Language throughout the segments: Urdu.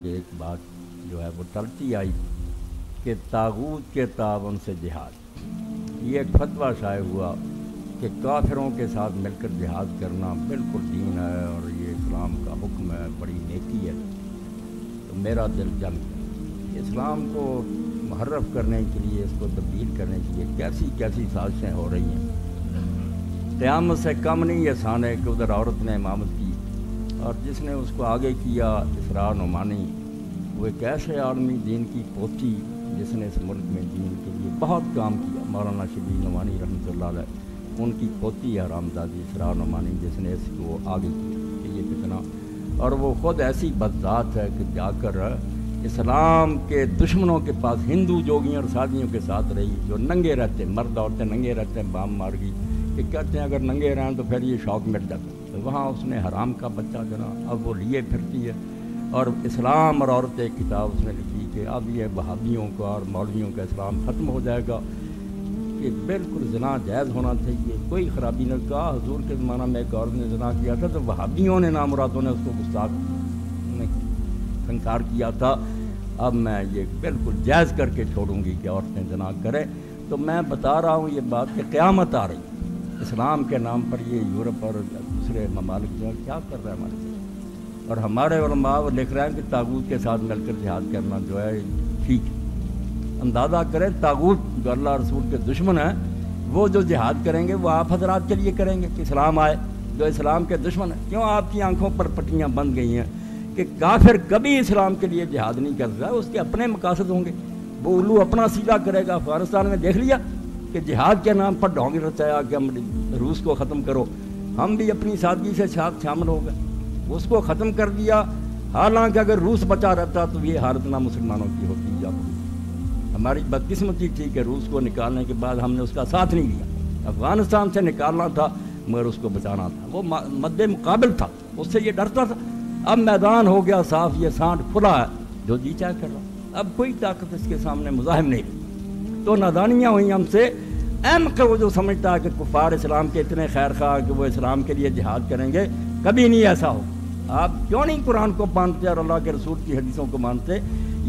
ایک بات جو ہے وہ ٹلتی آئی کہ طاغوت کے تعاون سے جہاد، یہ ایک فتویٰ شائع ہوا کہ کافروں کے ساتھ مل کر جہاد کرنا بالکل دین ہے اور یہ اسلام کا حکم ہے، بڑی نیکی ہے۔ تو میرا دل جل گیا، اسلام کو محرف کرنے کے لیے، اس کو تبدیل کرنے کے لیے کیسی کیسی سازشیں ہو رہی ہیں۔ قیامت سے کم نہیں یہ شان ہے کہ ادھر عورت نے امامت کی، اور جس نے اس کو آگے کیا اسراء نعمانی، وہ ایک ایسے عالمی دین کی پوتی جس نے اس ملک میں دین کے لیے بہت کام کیا، مولانا شبیر نعمانی رحمۃ اللہ علیہ، ان کی پوتی ہے حرامزادی اسراء نعمانی، جس نے اس کو آگے کیا کہ یہ کتنا، اور وہ خود ایسی بدذات ہے کہ جا کر اسلام کے دشمنوں کے پاس ہندو جوگیوں اور سادھیوں کے ساتھ رہی، جو ننگے رہتے، مرد عورتیں ننگے رہتے ہیں، بام مار گئی کہ کہتے ہیں اگر ننگے رہیں تو پھر یہ شوق مٹ جاتا ہے۔ تو وہاں اس نے حرام کا بچہ جنا، اب وہ لیے پھرتی ہے، اور اسلام اور عورت ایک کتاب اس نے لکھی کہ اب یہ وہابیوں کا اور مولویوں کا اسلام ختم ہو جائے گا، کہ بالکل زنا جائز ہونا چاہیے، کوئی خرابی نے کہا۔ حضور کے زمانہ میں ایک عورت نے زنا کیا تھا تو وہابیوں نے نامرادوں نے اس کو گستاخ نے انکار کیا تھا، اب میں یہ بالکل جائز کر کے چھوڑوں گی کہ عورتیں زنا کریں۔ تو میں بتا رہا ہوں یہ بات کہ قیامت آ رہی ہے، اسلام کے نام پر یہ یورپ اور دوسرے ممالک جو کیا کر رہے ہیں ہمارے ساتھ، اور ہمارے علماء وہ لکھ رہے ہیں کہ طاغوت کے ساتھ مل کر جہاد کرنا جو ہے ٹھیک ہے۔ اندازہ کریں طاغوت جو اللہ رسول کے دشمن ہیں، وہ جو جہاد کریں گے وہ آپ حضرات کے لیے کریں گے کہ اسلام آئے، جو اسلام کے دشمن ہیں۔ کیوں آپ کی آنکھوں پر پٹیاں بند گئی ہیں کہ کافر کبھی اسلام کے لیے جہاد نہیں کر رہا، اس کے اپنے مقاصد ہوں گے، وہ الو اپنا سیدھا کرے گا۔ افغانستان میں دیکھ لیا کہ جہاد کے نام پر ڈھونگ رچایا کہ ہم روس کو ختم کرو، ہم بھی اپنی سادگی سے شامل ہو گئے، اس کو ختم کر دیا۔ حالانکہ اگر روس بچا رہتا تو یہ حالت نہ مسلمانوں کی ہوتی جا۔ ہماری بدقسمتی تھی کہ روس کو نکالنے کے بعد ہم نے اس کا ساتھ نہیں دیا، افغانستان سے نکالنا تھا مگر اس کو بچانا تھا، وہ مد مقابل تھا، اس سے یہ ڈرتا تھا۔ اب میدان ہو گیا صاف، یہ سانٹ کھلا ہے، جو جی چاہے کر رہا، اب کوئی طاقت اس کے سامنے مزاحم نہیں۔ تو نادانیاں ہوئیں ہم سے۔ احمق وہ جو سمجھتا ہے کہ کفار اسلام کے اتنے خیر خواہ کہ وہ اسلام کے لیے جہاد کریں گے، کبھی نہیں ایسا ہو۔ آپ کیوں نہیں قرآن کو مانتے اور اللہ کے رسول کی حدیثوں کو مانتے؟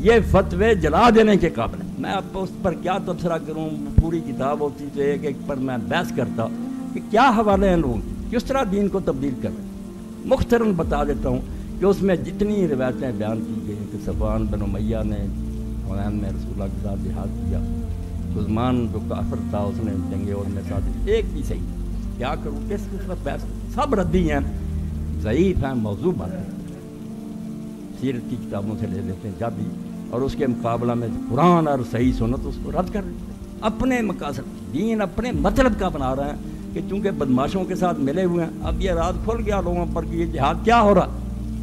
یہ فتوے جلا دینے کے قابل ہیں۔ میں اب اس پر کیا تبصرہ کروں، پوری کتاب ہوتی تو ایک ایک پر میں بحث کرتا کہ کیا حوالے ہیں لوگوں کے، کس طرح دین کو تبدیل کر رہے ہیں۔ مختصراً بتا دیتا ہوں کہ اس میں جتنی روایتیں بیان کی گئی کہ صفوان بن امیہ نے حنین میں رسول اللہ کے ساتھ جہاد کیا، عثمان جو کافر تھا اس نے جنگ عہد میں ساتھ، ایک بھی صحیح، کیا کروں کس طرح بحث، سب ردی ہیں، ضعیف ہیں، موضوع باتیں سیرت کی کتابوں سے لے لیتے ہیں جب بھی، اور اس کے مقابلہ میں قرآن اور صحیح سنت اس کو رد کر دیتے ہیں۔ اپنے مقاصد دین اپنے مطلب کا بنا رہے ہیں کہ چونکہ بدماشوں کے ساتھ ملے ہوئے ہیں، اب یہ راز کھل گیا لوگوں پر کہ یہ جہاد کیا ہو رہا۔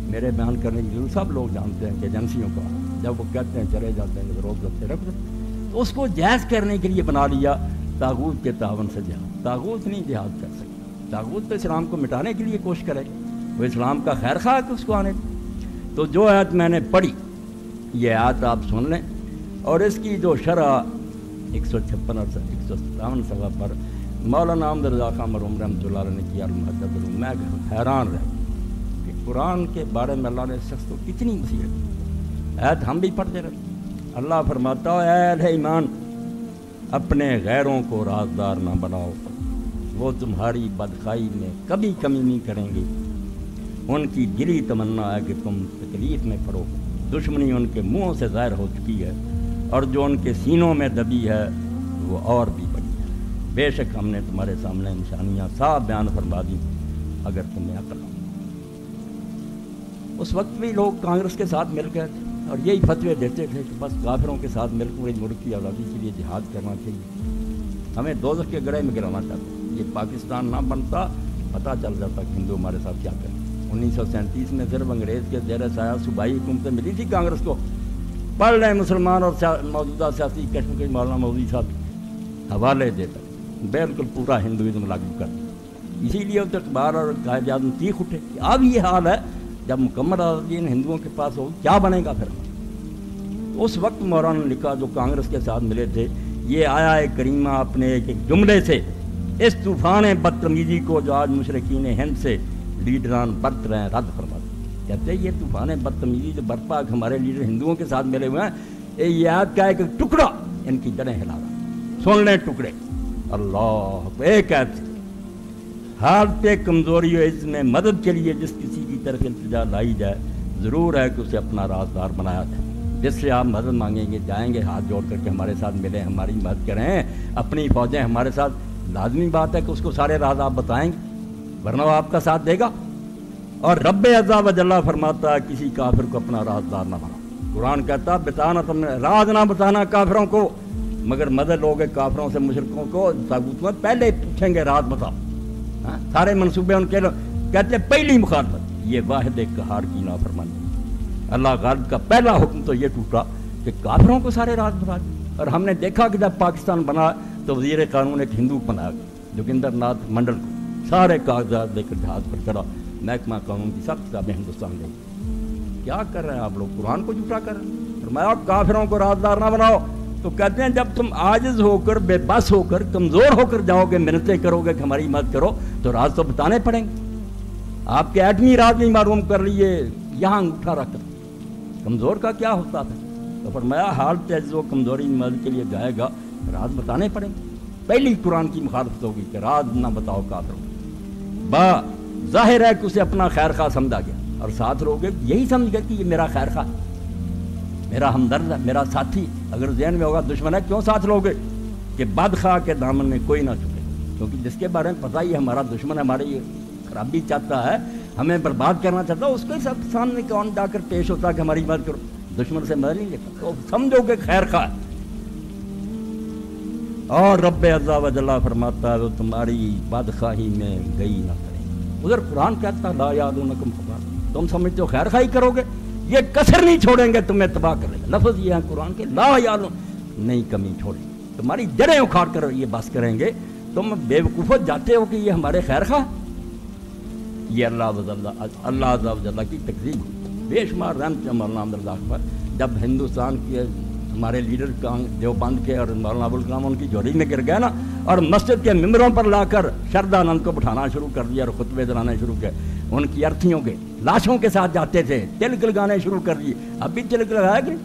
میرے بیان کرنے کی ضرورت، سب لوگ جانتے ہیں کہ ایجنسیوں کا جب وہ کہتے ہیں چلے جاتے ہیں روک رکھتے رکھ دیتے، تو اس کو جائز کرنے کے لیے بنا لیا طاغوت کے تعاون سے جہاد۔ طاغوت نہیں جہاد کر سکتا، طاغوت تو اسلام کو مٹانے کے لیے کوشش کرے، وہ اسلام کا خیر خواہ کہ اس کو آنے۔ تو جو آیت میں نے پڑھی، یہ آیت آپ سن لیں، اور اس کی جو شرح 156 اور 157 صفحہ پر مولانا احمد رضا خان مرحوم رحمۃ اللہ علیہ نے کیا المحجت العلوم، میں حیران رہ کہ قرآن کے بارے میں اللہ نے اس شخص کو کتنی نصیحت کی۔ آیت ہم بھی پڑھتے رہتے، اللہ فرماتا ہے اے اہل ایمان، اپنے غیروں کو رازدار نہ بناؤ، وہ تمہاری بدخواہی میں کبھی کمی نہیں کریں گے، ان کی دلی تمنا ہے کہ تم تکلیف میں پڑو، دشمنی ان کے منہوں سے ظاہر ہو چکی ہے، اور جو ان کے سینوں میں دبی ہے وہ اور بھی بڑی ہے۔ بے شک ہم نے تمہارے سامنے نشانیاں صاف بیان فرما دی، اگر تمہیں عقل ہو۔ اس وقت بھی لوگ کانگریس کے ساتھ مل گئے تھے اور یہی فتوے دیتے تھے کہ بس کافروں کے ساتھ مل کر ملک کی آزادی کے لیے جہاد کرنا چاہیے، ہمیں دوزخ کے گڑھے میں گرانا چاہتے۔ یہ پاکستان نہ بنتا، پتہ چل جاتا کہ ہندو ہمارے ساتھ کیا کریں۔ 1937 میں صرف انگریز کے زیر سایہ صوبائی حکومتیں ملی تھی کانگریس کو، پڑھ لیں مسلمان اور موجودہ سیاسی قسم کے مولانا مودودی صاحب حوالے دیتا، بالکل پورا ہندوازم لاگو کر۔ اسی لیے تو اقبال اور قائد اعظم چیخ اٹھے کہ اب یہ حال ہے، جب مکمل آزادی ان ہندوؤں کے پاس ہو کیا بنے گا پھر۔ اس وقت مولانا نے لکھا جو کانگریس کے ساتھ ملے تھے، یہ آیا کریمہ اپنے ایک جملے سے اس طوفان بدتمیزی کو جو آج مشرقین ہند سے لیڈران برت رہے ہیں رد فرما دیں۔ کہتے ہیں یہ طوفان بدتمیزی جو برپا ہمارے لیڈر ہندوؤں کے ساتھ ملے ہوئے ہیں، یہ آپ کا ایک ٹکڑا ان کی جڑیں ہلا رہا، سن لیں ٹکڑے۔ اللہ ایک ایت حالت کمزوری و عز میں مدد کے لیے جس کسی کی طرف التجا لائی جائے، ضرور ہے کہ اسے اپنا رازدار بنایا جائے۔ جس سے آپ مدد مانگیں گے، جائیں گے ہاتھ جوڑ کر کے ہمارے ساتھ ملیں، ہماری مدد کریں، اپنی فوجیں ہمارے ساتھ، لازمی بات ہے کہ اس کو سارے راز آپ بتائیں گے، ورنہ وہ آپ کا ساتھ دے گا۔ اور رب عزا و جلہ فرماتا ہے کسی کافر کو اپنا رازدار نہ بنا۔ قرآن کہتا بتانا، تم نے راز نہ بتانا کافروں کو، مگر مدد لوگے کافروں سے، مشرکوں کو طاغوت میں پہلے پوچھیں گے راز بتاؤ، سارے منصوبے ان کے کہتے پہلی مخالفت، یہ واحد قہار کی نافرمانی۔ اللہ غالب کا پہلا حکم تو یہ ٹوٹا کہ کافروں کو سارے راز بتا دیں۔ اور ہم نے دیکھا کہ جب پاکستان بنا تو وزیر قانون ایک ہندو بنایا گیا، جوگندر ناتھ منڈل کو، سارے کاغذات لے کر جہاز پر چڑھا، محکمہ قانون کی سب کتابیں ہندوستان گئی۔ کیا کر رہے ہیں آپ لوگ؟ قرآن کو جھوٹا کر رہے ہیں۔ فرمایا کافروں کو رازدار نہ بناؤ، تو کہتے ہیں جب تم عاجز ہو کر، بے بس ہو کر، کمزور ہو کر جاؤ گے، منتیں کرو گے کہ ہماری مدد کرو، تو راز تو بتانے پڑیں گے۔ آپ کے ایٹمی راز نہیں معلوم کر لیے یہاں انگوٹھا رکھ کر، کمزور کا کیا ہوتا ہے؟ تو فرمایا حالت عجز و کمزوری مدد کے لیے جائے گا، راز بتانے پڑیں گے۔ پہلی قرآن کی مخالفت ہوگی کہ راز نہ بتاؤ کافروں۔ با ظاہر ہے کہ اسے اپنا خیر خواہ سمجھا گیا، اور ساتھ لوگ یہی سمجھ گئے کہ یہ میرا خیر خواہ، میرا ہمدرد ہے، میرا ساتھی۔ اگر ذہن میں ہوگا دشمن ہے، کیوں ساتھ لوگے کہ بدخواہ کے دامن میں کوئی نہ چھپے، کیونکہ جس کے بارے میں پتہ ہی ہمارا دشمن ہے، ہماری خرابی چاہتا ہے، ہمیں برباد کرنا چاہتا ہے، اس کے سب سامنے کون جا کر پیش ہوتا ہے کہ ہماری مدد کرو، دشمن سے مدد نہیں لیتا، تو سمجھو کہ خیر خواہ۔ اور رب عزا و جلہ فرماتا ہے وہ تمہاری بدخواہی میں گئی نہ کریں۔ ادھر قرآن کہتا ہے لا یعلونکم خبال، تم سمجھتے ہو خیر خواہی کرو گے، یہ کسر نہیں چھوڑیں گے، تمہیں تباہ کر لیں گے۔ لفظ یہ ہے قرآن کے لا یعلون، نہیں کمی چھوڑیں، تمہاری جڑیں اکھاڑ کر یہ بس کریں گے۔ تم بے وقوفو جاتے ہو کہ یہ ہمارے خیر خواہ، یہ اللہ عز و جل کی تکذیب ہوئی۔ بے شمار رحمت مولانا احمد رضا پر جب ہندوستان کے ہمارے لیڈر دیوبند کے اور مولانا ابوالکلام ان کی جوڑی میں گر گئے نا، اور مسجد کے ممبروں پر لا کر شردانند کو بٹھانا شروع کر دیا اور خطبے دلانے شروع کیے، ان کی ارتھیوں کے لاشوں کے ساتھ جاتے تھے، تلک لگانے شروع کر دیے۔ اب بھی تلک لگایا کہ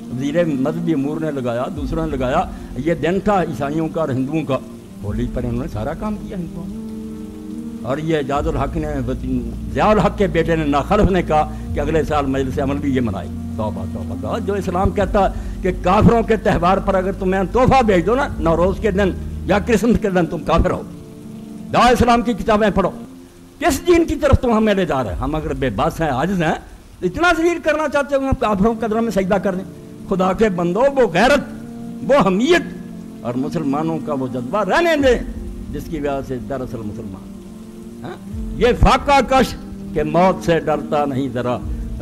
وزیر مذہبی امور نے لگایا، دوسروں نے لگایا۔ یہ دن تھا عیسائیوں کا اور ہندوؤں کا، ہولی پر انہوں نے سارا کام کیا ہندوؤں۔ اور یہ اعجاز الحق نے، ضیاء الحق کے بیٹے نے ناخلف نے کہا کہ اگلے سال مجلس عمل بھی یہ منائے۔ توبہ توبہ توبہ، جو اسلام کہتا ہے کہ کافروں کے تہوار پر اگر تمہیں تحفہ بھیج دو نا، نوروز کے دن یا کرسمس کے دن، تم کافر ہو۔ جاؤ اسلام کی کتابیں پڑھو، کس دین کی طرف تم ہمیں لے جا رہے ہیں؟ ہم اگر بے بس ہیں، عاجز ہیں، اتنا ذلیل کرنا چاہتے ہو ہم کافروں کے قدروں میں سجدہ کر دیں؟ خدا کے بندو، وہ غیرت، وہ حمیت اور مسلمانوں کا وہ جذبہ رہنے دیں جس کی وجہ سے دراصل مسلمان یہ فاقہ کش کہ موت سے ڈرتا نہیں ذرا،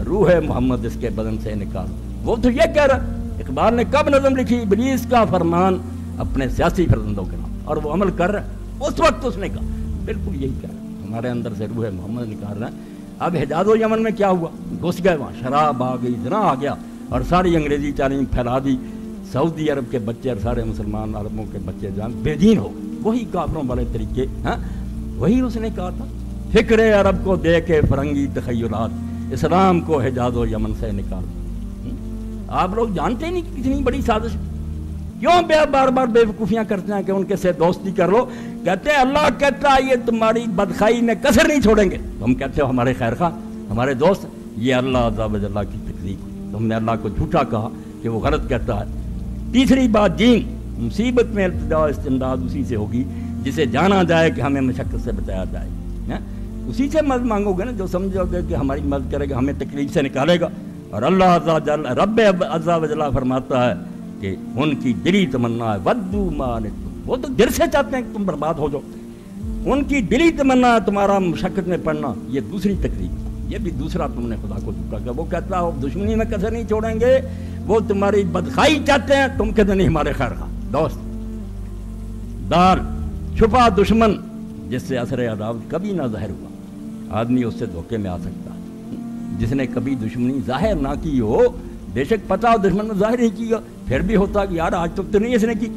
روح محمد اس کے بدن سے نکال۔ وہ تو یہ کہہ رہا، اقبال نے کب نظم لکھی، ابلیس کا فرمان اپنے سیاسی فرزندوں کے نام، اور وہ عمل کر رہا ہے۔ اس وقت اس نے کہا بالکل یہی کہہ رہا، ہمارے اندر سے روح محمد نکال رہا ہے۔ اب حجاز و یمن میں کیا ہوا؟ گھس گئے وہاں، شراب آ گئی، زنا آ گیا، اور ساری انگریزی تعلیم پھیلا دی۔ سعودی عرب کے بچے اور سارے مسلمان عربوں کے بچے جان بے دین ہو گئے، وہی کافروں والے طریقے، وہی اس نے کہا تھا فکر عرب کو دے کے فرنگی تخیلات، اسلام کو حجاز و یمن سے نکال۔ آپ لوگ جانتے نہیں کتنی بڑی سازش، کیوں بار بار بے وقوفیاں کرتے ہیں کہ ان کے سے دوستی کر لو؟ کہتے ہیں اللہ کہتا ہے یہ تمہاری بدخائی میں کسر نہیں چھوڑیں گے، تم کہتے ہو ہمارے خیر خواہ، ہمارے دوست۔ یہ اللہ عز و جل کی تکلیف، تم نے اللہ کو جھوٹا کہا کہ وہ غلط کہتا ہے۔ تیسری بات، جین، مصیبت میں التجا و استمداد اسی سے ہوگی جسے جانا جائے کہ ہمیں مشقت سے بچایا جائے، اسی سے مدد مانگو گے نا، جو سمجھو گے کہ ہماری مدد کرے گا، ہمیں تکلیف سے نکالے گا۔ اور اللہ عز و جل، رب عز و جل فرماتا ہے کہ ان کی دلی تمنا ہے، ودو ما عنتم، وہ تو دل سے چاہتے ہیں کہ تم برباد ہو جاؤ، ان کی دلی تمنا ہے تمہارا مشقت میں پڑنا۔ یہ دوسری تکلیف، یہ بھی دوسرا تم نے خدا کو جھوٹا کیا۔ وہ کہتا ہے دشمنی میں کسر نہیں چھوڑیں گے، وہ تمہاری بدخائی چاہتے ہیں، تم کہتے نہیں ہمارے خیر خواہ دوست۔ دار، چھپا دشمن جس سے اثر عداوت کبھی نہ ظاہر ہوا، آدمی اس سے دھوکے میں آ سکتا ہے۔ جس نے کبھی دشمنی ظاہر نہ کی ہو، بے شک پتہ ہو دشمن نے ظاہر نہیں کیا، پھر بھی ہوتا کہ یار آج تک تو نہیں اس نے کی۔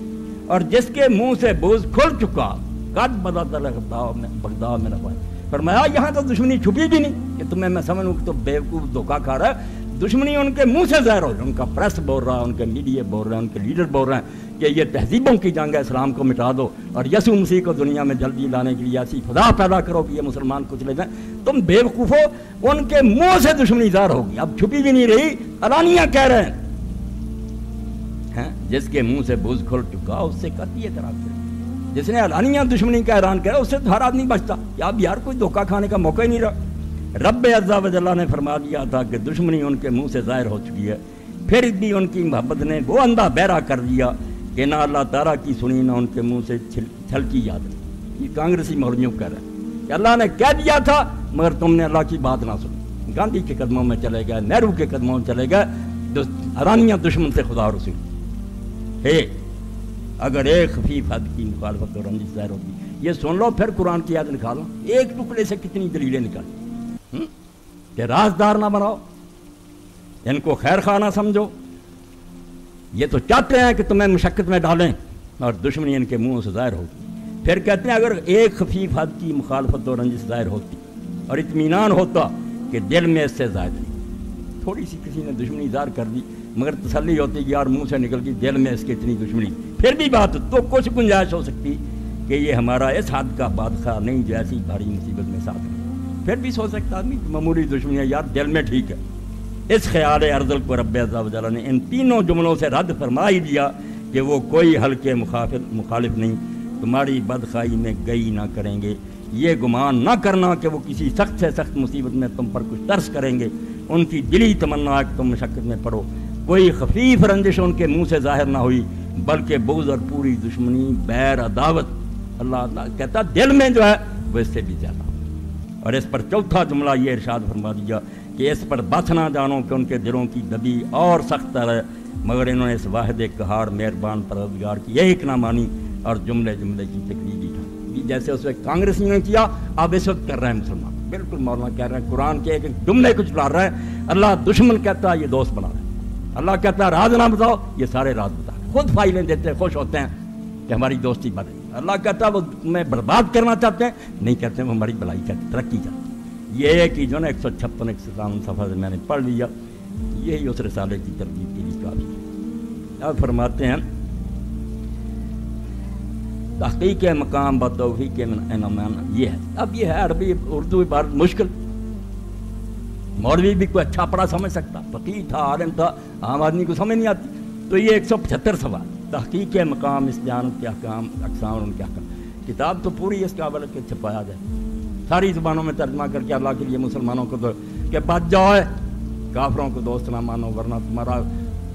اور جس کے منہ سے بوجھ کھل چکا، قد بدت بغداد میں نفع، فرمایا یہاں تو دشمنی چھپی بھی نہیں کہ تمہیں میں سمجھوں کہ تو بیوقوف دھوکہ کھا رہا ہے، دشمنی ان کے منہ سے ظاہر ہو رہی ہے، ان کا پریس بول رہا ہے، ان کے میڈیا بول رہے ہیں، ان کے لیڈر بول رہے ہیں کہ یہ تہذیبوں کی جنگ ہے، اسلام کو مٹا دو اور یسوع مسیح کو دنیا میں جلدی لانے کے لیے ایسی خدا پیدا کرو کہ یہ مسلمان کچلے جائیں۔ تم بیوقوف ہو، ان کے منہ سے دشمنی ظاہر ہوگی، اب چھپی بھی نہیں رہی، علانیہ کہہ رہے ہیں۔ جس کے منہ سے بوجھ کھل چکا اس سے قطعی اعتراف کرے، جس نے علانیہ دشمنی کا اعلان کرا اس سے تو ہر آدمی بچتا، کہ اب یار کوئی دھوکہ کھانے کا موقع ہی نہیں رہا۔ رب عز و جل نے فرما دیا تھا کہ دشمنی ان کے منہ سے ظاہر ہو چکی ہے، پھر بھی ان کی محبت نے وہ اندھا بہرا کر دیا کہ نہ اللہ تعالیٰ کی سنی نہ ان کے منہ سے چھلکی یاد نہیں۔ یہ کانگریسی مولویوں کہہ رہے ہیں کہ اللہ نے کہہ دیا تھا مگر تم نے اللہ کی بات نہ سنی۔ گاندھی کے قدموں میں چلے گئے، نہرو کے قدموں میں چلے گئے، علانیہ دشمن سے خدا رسول ہے۔ اگر ایک خفیف حد کی مخالفت اور رنجش ظاہر ہوگی، یہ سن لو، پھر قرآن کی یاد نکالو، ایک ٹکڑے سے کتنی دلیلیں نکالی کہ رازدار نہ بناؤ، ان کو خیر خواہ نہ سمجھو، یہ تو چاہتے ہیں کہ تمہیں مشقت میں ڈالیں اور دشمنی ان کے منہ سے ظاہر ہوگی۔ پھر کہتے ہیں اگر ایک خفیف حد کی مخالفت اور رنجش ظاہر ہوتی اور اطمینان ہوتا کہ دل میں اس سے زائد نہیں، تھوڑی سی کسی نے دشمنی ظاہر کر دی مگر تسلی ہوتی کہ یار منہ سے نکل گئی، دل میں اس کی اتنی دشمنی، پھر بھی بات تو کچھ گنجائش ہو سکتی کہ یہ ہمارا اس حد کا بادشاہ نہیں جو ایسی بھاری مصیبت میں ساتھ ہے، پھر بھی سوچ سکتا آدمی کہ معمولی دشمنی ہے یار دل میں ٹھیک ہے۔ اس خیال ارذل کو رب عز و جل نے ان تینوں جملوں سے رد فرما ہی دیا کہ وہ کوئی ہلکے مخالف نہیں، تمہاری بدخواہی میں گئی نہ کریں گے، یہ گمان نہ کرنا کہ وہ کسی سخت سے سخت مصیبت میں تم پر کچھ ترس کریں گے، ان کی دلی تمنا ہے کہ تم مشقت میں پڑو، کوئی خفیف رنجش ان کے منہ سے ظاہر نہ ہوئی بلکہ بغض اور پوری دشمنی، بیر، عداوت، اللہ کہتا دل میں جو ہے وہ اس سے بھی زیادہ۔ اور اس پر چوتھا جملہ یہ ارشاد فرما دیا کہ اس پر بات نہ جانو کہ ان کے دلوں کی دبی اور سخت ہے، مگر انہوں نے اس واحد قہار مہربان پروردگار کی ایک نہ مانی اور جملے کی تکلیف کی، جیسے اس وقت کانگریس نے کیا اب اس وقت کر رہے ہیں مسلمان۔ بالکل مولانا کہہ رہے ہیں، قرآن کے ایک جملے کو چلا رہے ہیں، اللہ دشمن کہتا ہے یہ دوست بنا رہے ہیں، اللہ کہتا ہے راز نہ بتاؤ، یہ سارے راز بتا رہے ہیں، خود فائلیں دیتے ہیں، خوش ہوتے ہیں کہ ہماری دوستی بڑھ گئی۔ اللہ کہتا ہے وہ تمہیں برباد کرنا چاہتے ہیں، نہیں کہتے ہیں وہ ہماری بھلائی چاہتے ہیں، ترقی چاہتے ہیں۔ یہ ایک ہی جو نا 156 157 صفحہ سے میں نے پڑھ لیا، یہی اس رسالے کی ترتیب کے لیے کافی ہے۔ اب فرماتے ہیں تحقیق مقام بتوفیق انعام، یہ ہے، اب یہ ہے عربی اردو عبارت مشکل، مولوی بھی کوئی اچھا پڑھا سمجھ سکتا، فقیہ تھا، عالم تھا، عام آدمی کو سمجھ نہیں آتی، تو یہ 175 سوال تحقیق مقام استعانت کے احکام، اقسام اور ان کے احکام، کتاب تو پوری اس کے حوالے کے چھپایا جائے، ساری زبانوں میں ترجمہ کر کے اللہ کے لیے مسلمانوں کو دو کہ بچ جاؤ، کافروں کو دوست نہ مانو ورنہ تمہارا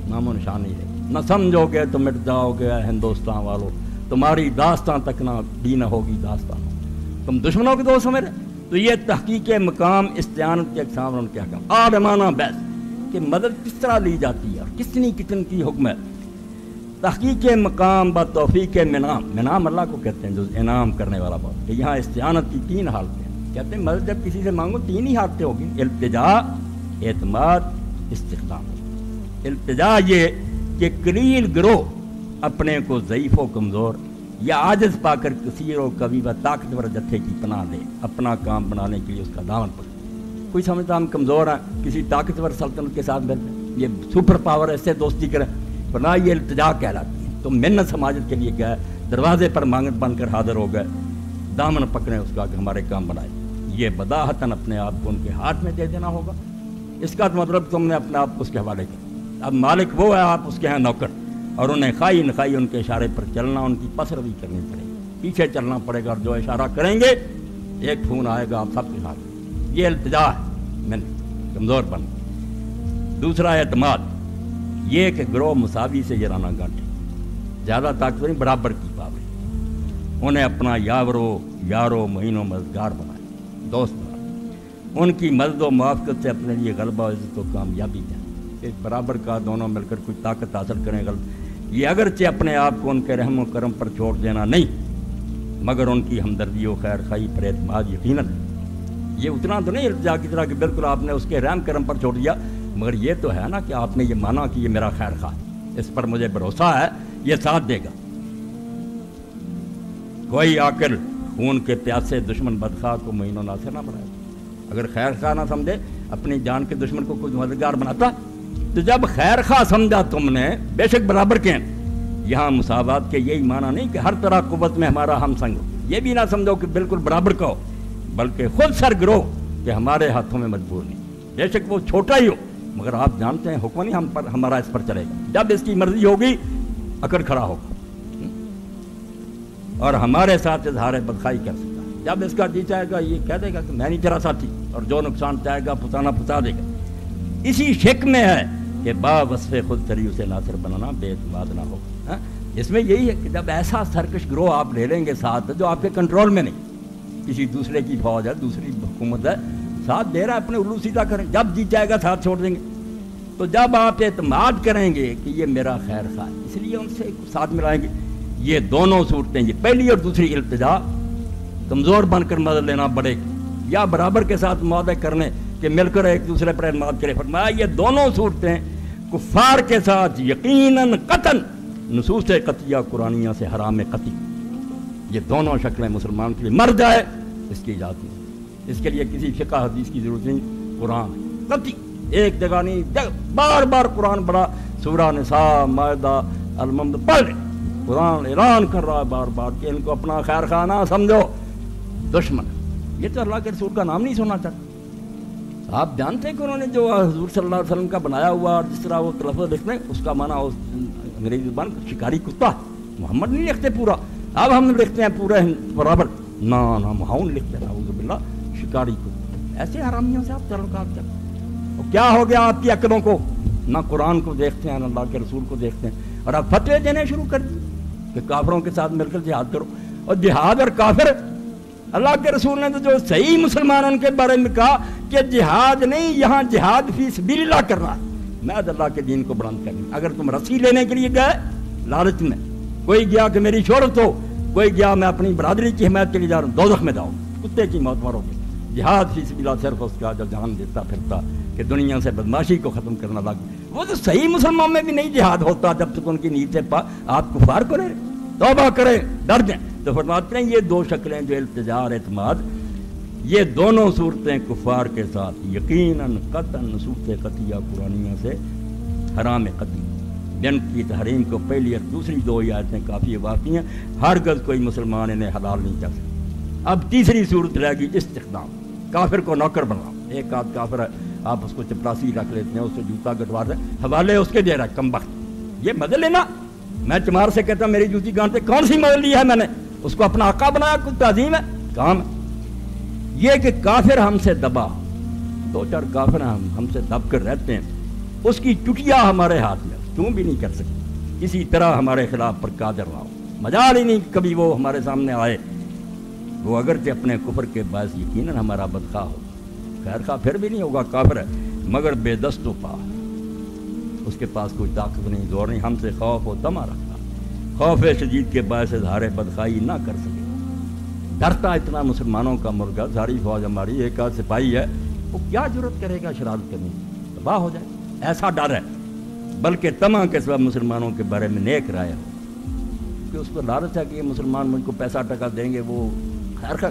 نام و نشان نہیں رہے، نہ سمجھو گے تو مٹ جاؤ گے ہندوستان والو، تمہاری داستان تک نہ بھی نہ ہوگی داستان، تم دشمنوں کے دوست سمجھ رہے۔ تو یہ تحقیق مقام استعانت کے اقسام اور ان کے احکام، عالمانہ بحث کہ مدد کس طرح لی جاتی ہے اور کتنی کی حکم ہے۔ تحقیق مقام با توفیق منام اللہ کو کہتے ہیں جو انعام کرنے والا بات، کہ یہاں استعانت کی 3 حالتیں ہیں، کہتے ہیں مدد جب کسی سے مانگو 3 ہی حالتیں ہوگی، التجا، اعتماد، استخدام۔ التجا یہ کہ قلیل گروہ اپنے کو ضعیف و کمزور یا عاجز پا کر کثیر و قوی و طاقتور جتھے کی پناہ لے، اپنا کام بنانے کے لیے اس کا دامن پکڑے۔ کوئی سمجھتا ہم کمزور ہیں، کسی طاقتور سلطنت کے ساتھ بیٹھیں، یہ سپر پاور ہے، اس سے دوستی کریں، ورنہ یہ التجا کہلاتی ہے۔ تو منت سماجت کے لیے گئے، دروازے پر مانگت بن کر حاضر ہو گئے، دامن پکڑیں اس کا کہ ہمارے کام بنائے، یہ بداحتاً اپنے آپ کو ان کے ہاتھ میں دے دینا ہوگا۔ اس کا مطلب تم نے اپنے آپ کو اس کے حوالے کیا، اب مالک وہ ہے، آپ اس کے ہیں نوکر، اور انہیں خائی نخائی ان کے اشارے پر چلنا، ان کی پسروی کرنی پڑے گی، پیچھے چلنا پڑے گا، اور جو اشارہ کریں گے ایک فون آئے گا آپ سب کے ساتھ۔ یہ التجا ہے، میں کمزور بن۔ دوسرا اعتماد، یہ کہ گروہ مساوی سے جرانا گانٹے، زیادہ طاقتور نہیں، برابر کی پاور، انہیں اپنا یارو مہینوں مددگار بنائے، دوست بنائے، ان کی مدد و موافقت سے اپنے لیے غلبہ، عزت و کامیابی دیں، ایک برابر کا دونوں مل کر کوئی طاقت حاصل کریں غلط، یہ اگرچہ اپنے آپ کو ان کے رحم و کرم پر چھوڑ دینا نہیں، مگر ان کی ہمدردی و خیر خواہی پر اعتماد یقیناً۔ یہ اتنا تو نہیں التجا کی طرح کہ بالکل آپ نے اس کے رحم کرم پر چھوڑ دیا، مگر یہ تو ہے نا کہ آپ نے یہ مانا کہ یہ میرا خیر خواہ، اس پر مجھے بھروسہ ہے، یہ ساتھ دے گا۔ کوئی عاقل خون کے پیاسے دشمن بدخواہ کو معین و ناصر نہ بنائے. اگر خیر خواہ نہ سمجھے اپنی جان کے دشمن کو کوئی مددگار بناتا. تو جب خیر خواہ سمجھا تم نے بے شک برابر کے ہیں. یہاں مساوات کے یہی معنی نہیں کہ ہر طرح قوت میں ہمارا ہم سنگ ہو. یہ بھی نہ سمجھو کہ بالکل برابر کا ہو، بلکہ خود سرگرو کہ ہمارے ہاتھوں میں مجبور نہیں. بے شک وہ چھوٹا ہی ہو مگر آپ جانتے ہیں حکم نہیں ہمارا اس پر چلے گا. جب اس کی مرضی ہوگی اکڑ کھڑا ہوگا اور ہمارے ساتھ اظہار بدخواہی کر سکتا ہے. جب اس کا جی چاہے گا یہ کہہ دے گا کہ میں نہیں تیرا ساتھی، اور جو نقصان چاہے گا پھنسانا پھنسا دے گا. اسی شک میں ہے کہ با وصف خود تری اسے ناصر بنانا بے اعتماد نہ ہوگا. اس میں یہی ہے کہ جب ایسا سرکش گروہ آپ لے لیں گے ساتھ جو آپ کے کنٹرول میں نہیں، کسی دوسرے کی فوج ہے، دوسری حکومت ہے، ساتھ دے رہا ہے، اپنے الو سیدھا کریں. جب جی چاہے گا ساتھ چھوڑ دیں گے. تو جب آپ اعتماد کریں گے کہ یہ میرا خیر خواہ، اس لیے ان سے ساتھ ملائیں گے. یہ دونوں صورتیں، یہ پہلی اور دوسری التجا کمزور بن کر مدد لینا پڑے گی یا برابر کے ساتھ معاہدے کرنے کہ مل کر ایک دوسرے پر اعتماد کرے. فرمایا یہ دونوں صورتیں کفار کے ساتھ یقیناً قطعاً نصوص قطعیہ قرآنیہ سے حرام قطعی. یہ دونوں شکلیں مسلمان کے لیے مر جائے اس کی اجازت نہیں. اس کے لیے کسی فقہ حدیث کی ضرورت نہیں. قرآن قطعی ایک جگہ نہیں، بار بار قرآن پڑھا، سورہ نساء مائدہ الممد پڑھ لیں. قرآن اعلان کر رہا ہے بار بار کہ ان کو اپنا خیر خواہ نہ سمجھو، دشمن. یہ تو اللہ کے رسول کا نام نہیں سننا چاہتا. آپ جانتے ہیں کہ انہوں نے جو حضور صلی اللہ علیہ وسلم کا بنایا ہوا اور جس طرح وہ تلفظ لکھتے ہیں اس کا معنی انگریزی زبان شکاری کتا. محمد نہیں لکھتے پورا، اب ہم لکھتے ہیں پورے برابر. نہ ہم لکھتے ہیں نعوذ باللہ شکاری کتا. ایسے حرامیوں سے آپ تعلقات کرتے ہیں. کیا ہو گیا آپ کی عقلوں کو؟ نہ قرآن کو دیکھتے ہیں نہ اللہ کے رسول کو دیکھتے ہیں، اور آپ فتوے دینے شروع کر دیے کہ کافروں کے ساتھ مل کر جہاد کرو. اور جہاد اور کافر، اللہ کے رسول نے تو جو صحیح مسلمان ان کے بارے میں کہا کہ جہاد نہیں، یہاں جہاد فی سبیل اللہ کرنا ہے، میں اللہ کے دین کو بلند کرنا. اگر تم رسی لینے کے لیے گئے لالچ میں، کوئی گیا کہ میری شہرت ہو، کوئی گیا میں اپنی برادری کی حمایت کے لیے جا رہا ہوں، دوزخ میں جاؤ، کتے کی موت مرو گے. جہاد فی سبیل اللہ صرف اس کا جو جان دیتا پھرتا کہ دنیا سے بدماشی کو ختم کرنا لگا. وہ تو صحیح مسلمان میں بھی نہیں جہاد ہوتا جب تک ان کی نیت سے آپ کفار کریں، توبہ کریں، ڈر جائیں. تو فرماتے ہیں یہ دو شکلیں جو التجا اور اعتماد، یہ دونوں صورتیں کفار کے ساتھ یقیناً قطعاً نصوص قطعیہ قرآنیہ سے حرام قطعی. جن کی تحریم کو پہلی اور دوسری دو آیتیں کافی واقعی ہیں، ہرگز کوئی مسلمان انہیں حلال نہیں کر سکتا. اب تیسری صورت رہ گئی استخدام، کافر کو نوکر بناؤ. ایک آدھ کافر ہے، آپ اس کو چپراسی رکھ لیتے ہیں، اس سے جوتا کٹوا دیں، حوالے اس کے دے رہا ہے کم وقت. یہ مدد لینا، میں چمار سے کہتا ہوں میری جوتی گانٹے کون سی مدد لی ہے میں نے، اس کو اپنا آقا بنایا، کوئی تعظیم ہے کام ہے. یہ کہ کافر ہم سے دبا، دو چار کافر ہم سے دب کر رہتے ہیں، اس کی چٹیا ہمارے ہاتھ میں، کیوں بھی نہیں کر سکتے کسی طرح ہمارے خلاف پر قادر نہ ہو. مجال ہی نہیں کبھی وہ ہمارے سامنے آئے. وہ اگرچہ اپنے کفر کے باعث یقیناً ہمارا بدخواہ ہو، خیر خواہ پھر بھی نہیں ہوگا، کافر ہے مگر بے دست و پا، اس کے پاس کوئی طاقت نہیں، زور نہیں، ہم سے خوف و تما رکھتا، خوف شدید کے باعث اظہار بدخواہی نہ کر سکے. ڈرتا اتنا مسلمانوں کا مرغا، ساری فوج ہماری، ایک آدھ سپاہی ہے، وہ کیا جرت کرے گا شرارت کرنے کی، تباہ ہو جائے. ایسا ڈر ہے، بلکہ تما کے سبب مسلمانوں کے بارے میں نیک رائے ہو کہ اس کو لالچ ہے کہ یہ مسلمان مجھ کو پیسہ ٹکا دیں گے، وہ خیر.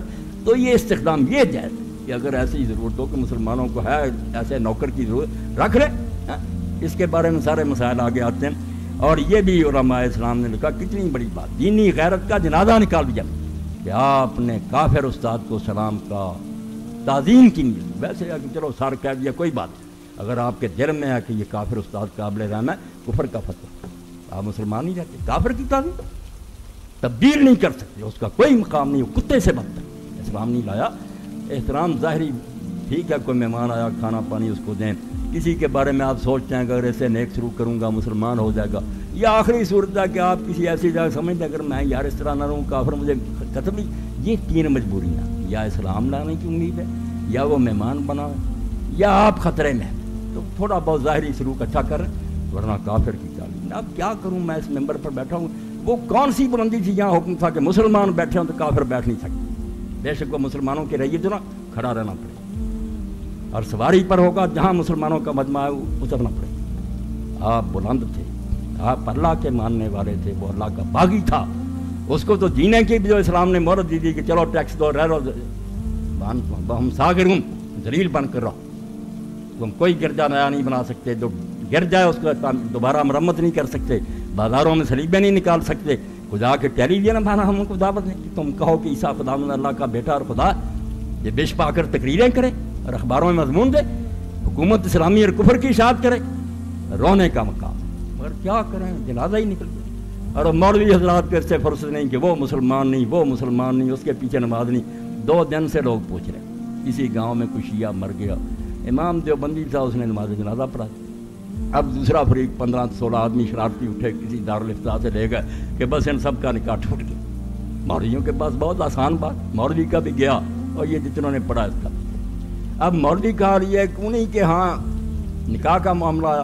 تو یہ استخدام یہ جائز کہ اگر ایسی ضرورت ہو کہ مسلمانوں کو ہے ایسے نوکر کی ضرورت رکھ لیں. اس کے بارے میں سارے مسائل آگے آتے ہیں. اور یہ بھی علماء اسلام نے لکھا، کتنی بڑی بات، دینی غیرت کا جنازہ نکال دیا کہ آپ نے کافر استاد کو سلام کا تعظیم کی نہیں. ویسے کہ چلو سار کہہ دیا کوئی بات، اگر آپ کے دل میں ہے کہ یہ کافر استاد قابل رحم ہے، کفر کا فتویٰ، آپ مسلمان نہیں رہتے، کافر کی تعظیم تبدیل نہیں کر سکتے، اس کا کوئی مقام نہیں، وہ کتے سے بدتر. اسلام نہیں لایا. احترام ظاہری ٹھیک ہے، کوئی مہمان آیا کھانا پانی اس کو دیں، کسی کے بارے میں آپ سوچتے ہیں کہ اگر ایسے نیک شروع کروں گا مسلمان ہو جائے گا. یا آخری صورت ہے کہ آپ کسی ایسی جگہ سمجھتے اگر میں یار اس طرح نہ رہوں کافر مجھے قتل نہیں. یہ تین مجبوریاں، یا اسلام لانے کی امید ہے، یا وہ مہمان بنا ہے، یا آپ خطرے میں. تو تھوڑا بہت ظاہری سلوک اچھا کر رہے ہیں، ورنہ کافر کی تعلیم. اب کیا کروں، میں اس ممبر پر بیٹھا ہوں، وہ کون سی بلندی تھی جہاں حکم تھا کہ مسلمان بیٹھے ہوں تو کافر بیٹھ نہیں سکتے. بے شک وہ مسلمانوں کے رہیے تو نا کھڑا رہنا پڑے، اور سواری پر ہوگا جہاں مسلمانوں کا مجمع ہے اترنا پڑے. آپ بلند تھے، آپ اللہ کے ماننے والے تھے، وہ اللہ کا باغی تھا، اس کو تو جینے کی بھی جو اسلام نے مہلت دی تھی کہ چلو ٹیکس دو، رہ رہو، ہم ساغرون ذلیل بن کر رہو، تم کوئی گرجا نیا نہیں بنا سکتے، جو گر جائے اس کو دوبارہ مرمت نہیں کر سکتے، بازاروں میں صلیبیں نہیں نکال سکتے، خدا کے ٹیلی ویژن بنا ہم کو دعوت نہیں کہ تم کہو کہ عیسیٰ خدا اللہ کا بیٹا اور خدا، یہ بش پا کر تقریریں کرے اور اخباروں میں مضمون دے، حکومت اسلامی اور کفر کی اشاعت کرے، رونے کا مقام، مگر کیا کریں، جنازہ ہی نکل گیا۔ اور مولوی حضرات کو اس سے فرصت نہیں کہ وہ مسلمان نہیں، وہ مسلمان نہیں، اس کے پیچھے نماز نہیں۔ 2 دن سے لوگ پوچھ رہے ہیں، کسی گاؤں میں کوئی شیعہ مر گیا، امام دیوبندی تھا، اس نے نماز جنازہ پڑھا۔ اب دوسرا فریق 15-16 آدمی شرارتی اٹھے، کسی دارالفتاح سے لے گئے کہ بس ان سب کا نکاح ٹوٹ گیا۔ مولویوں کے پاس بہت آسان بات، مولوی کا بھی گیا اور یہ جتنوں نے پڑھا اس کا۔ اب مولوی کا حال یہ ہے کہ انہیں کہ ہاں نکاح کا معاملہ آیا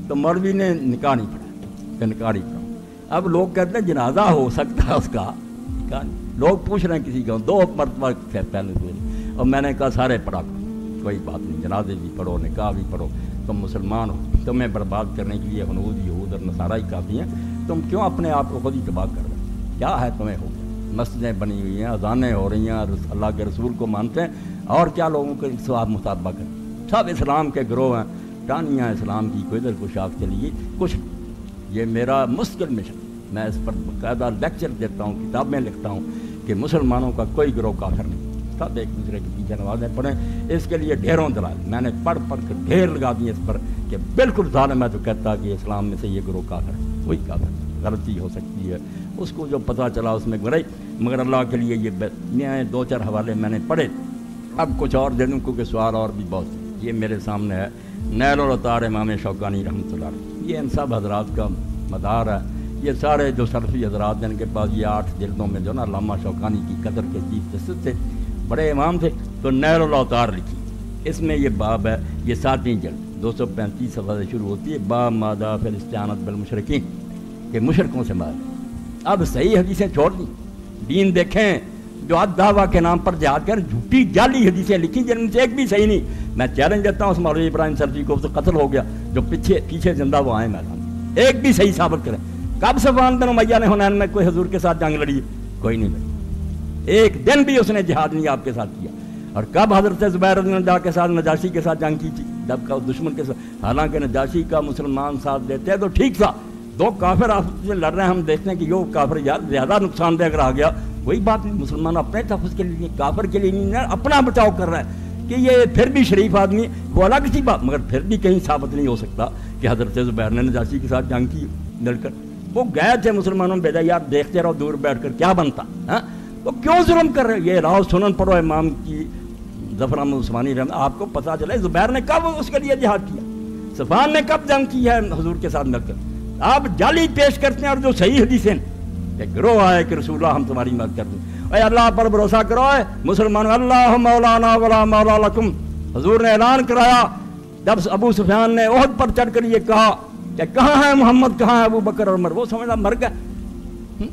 تو مولوی نے نکاح نہیں پڑھا کہ نکاح نہیں پڑھا۔ اب لوگ کہتے ہیں جنازہ ہو سکتا ہے اس کا، نکاح نہیں۔ لوگ پوچھ رہے ہیں کسی کا، 2 مرتبہ پہلے ہوئے، اور میں نے کہا سارے پڑھا کرو، کوئی بات نہیں، جنازے بھی پڑھو، نکاح بھی پڑھو، تم مسلمان ہو، تمہیں برباد کرنے کے لیے ہنود، یہود اور نصارہ ہی کافی ہیں، تم کیوں اپنے آپ کو خود ہی تباہ کر رہے ہو؟ کیا ہے تمہیں ہو؟ مسجدیں بنی ہوئی ہیں، اذانیں ہو رہی ہیں، اللہ کے رسول کو مانتے ہیں، اور کیا لوگوں کے سواب مطالبہ کریں؟ سب اسلام کے گروہ ہیں، ٹانیاں اسلام کی کوئی ادھر کو شاخ چلی گئی، کچھ یہ میرا مستقل مشن، میں اس پر باقاعدہ لیکچر دیتا ہوں، کتابیں لکھتا ہوں کہ مسلمانوں کا کوئی گروہ کافر نہیں، سب ایک دوسرے کے پیچھے نمازیں پڑھیں۔ اس کے لیے ڈھیروں دلائل میں نے پڑھ کر ڈھیر لگا دیے اس پر کہ بالکل ظالم ہے تو کہتا کہ اسلام میں سے یہ گروہ کافر ہے، کوئی کافر نہیں، غلطی ہو سکتی ہے، اس کو جو پتہ چلا اس میں گرئی، مگر اللہ کے لیے یہ 2-4 حوالے میں نے پڑھے۔ اب کچھ اور دے دوں کیونکہ سوال اور بھی بہت، یہ میرے سامنے ہے نیل العطار امام شوکانی رحمۃ اللہ علیہ، یہ ان سب حضرات کا مدار ہے، یہ سارے جو سلفی حضرات جن کے پاس یہ 8 جلدوں میں جو نا علامہ شوکانی کی قدر کے چیف جسٹس تھے، بڑے امام تھے، تو نیل العطار لکھی، اس میں یہ باب ہے، یہ 7ویں جلد 235 صفحہ سے شروع ہوتی ہے، باب مادہ فی الاستعانۃ بالمشرکین، کہ مشرکوں سے مدد۔ اب صحیح حدیثیں چھوڑ دیں، دین دیکھیں، جو دعویٰ کے نام پر جہاد کر جھوٹی جعلی حدیثیں لکھی جن میں سے ایک بھی صحیح نہیں۔ میں چیلنج دیتا ہوں اس مولوی ابراہیم سرفی کو، تو قتل ہو گیا، جو پیچھے زندہ وہ آئے میدان میں، ایک بھی صحیح ثابت کریں۔ کب صفوان بن امیہ نے حنین میں کوئی حضور کے ساتھ جنگ لڑی؟ کوئی نہیں لڑی، ایک دن بھی اس نے جہاد نہیں آپ کے ساتھ کیا۔ اور کب حضرت زبیر رضی اللہ عنہ کے ساتھ نجاشی کے ساتھ جنگ کی تھی؟ جب کا دشمن کے ساتھ، حالانکہ نجاشی کا مسلمان ساتھ دیتے ہیں تو ٹھیک تھا، 2 کافر آپس میں لڑ رہے ہیں، ہم دیکھتے ہیں کہ یہ کافر یار زیادہ نقصان دہ اگر آ گیا، کوئی بات نہیں، مسلمان اپنے تحفظ کے لیے، کافر کے لیے نہیں، اپنا بچاؤ کر رہا ہے کہ یہ پھر بھی شریف آدمی، وہ الگ سی بات، مگر پھر بھی کہیں ثابت نہیں ہو سکتا کہ حضرت زبیر نے نجاشی کے ساتھ جنگ کی لڑ کر۔ وہ گئے تھے مسلمانوں میں بھیجا، یار دیکھتے رہو دور بیٹھ کر کیا بنتا، ہاں تو کیوں ظلم کر رہے؟ یہ راؤ سنن پڑھو امام کی ظفر احمد عثمانی رحمۃ، آپ کو پتہ چلے زبیر نے کب اس کے لیے جہاد کیا، صفوان نے کب جنگ کی ہے حضور کے ساتھ مل کر۔ آپ جعلی پیش کرتے ہیں، اور جو صحیح حدیثیں کہ گروہ آئے کہ رسول اللہ ہم تمہاری مدد کر دیں، اے اللہ پر بھروسہ کرو، اے مسلمان، اللہ مولانا ولا مولا لکم، حضور نے اعلان کرایا جب ابو سفیان نے احد پر چڑھ کر یہ کہا کہ کہاں ہے محمد، کہاں ہے ابو بکر اور عمر، وہ سمجھا مر گئے۔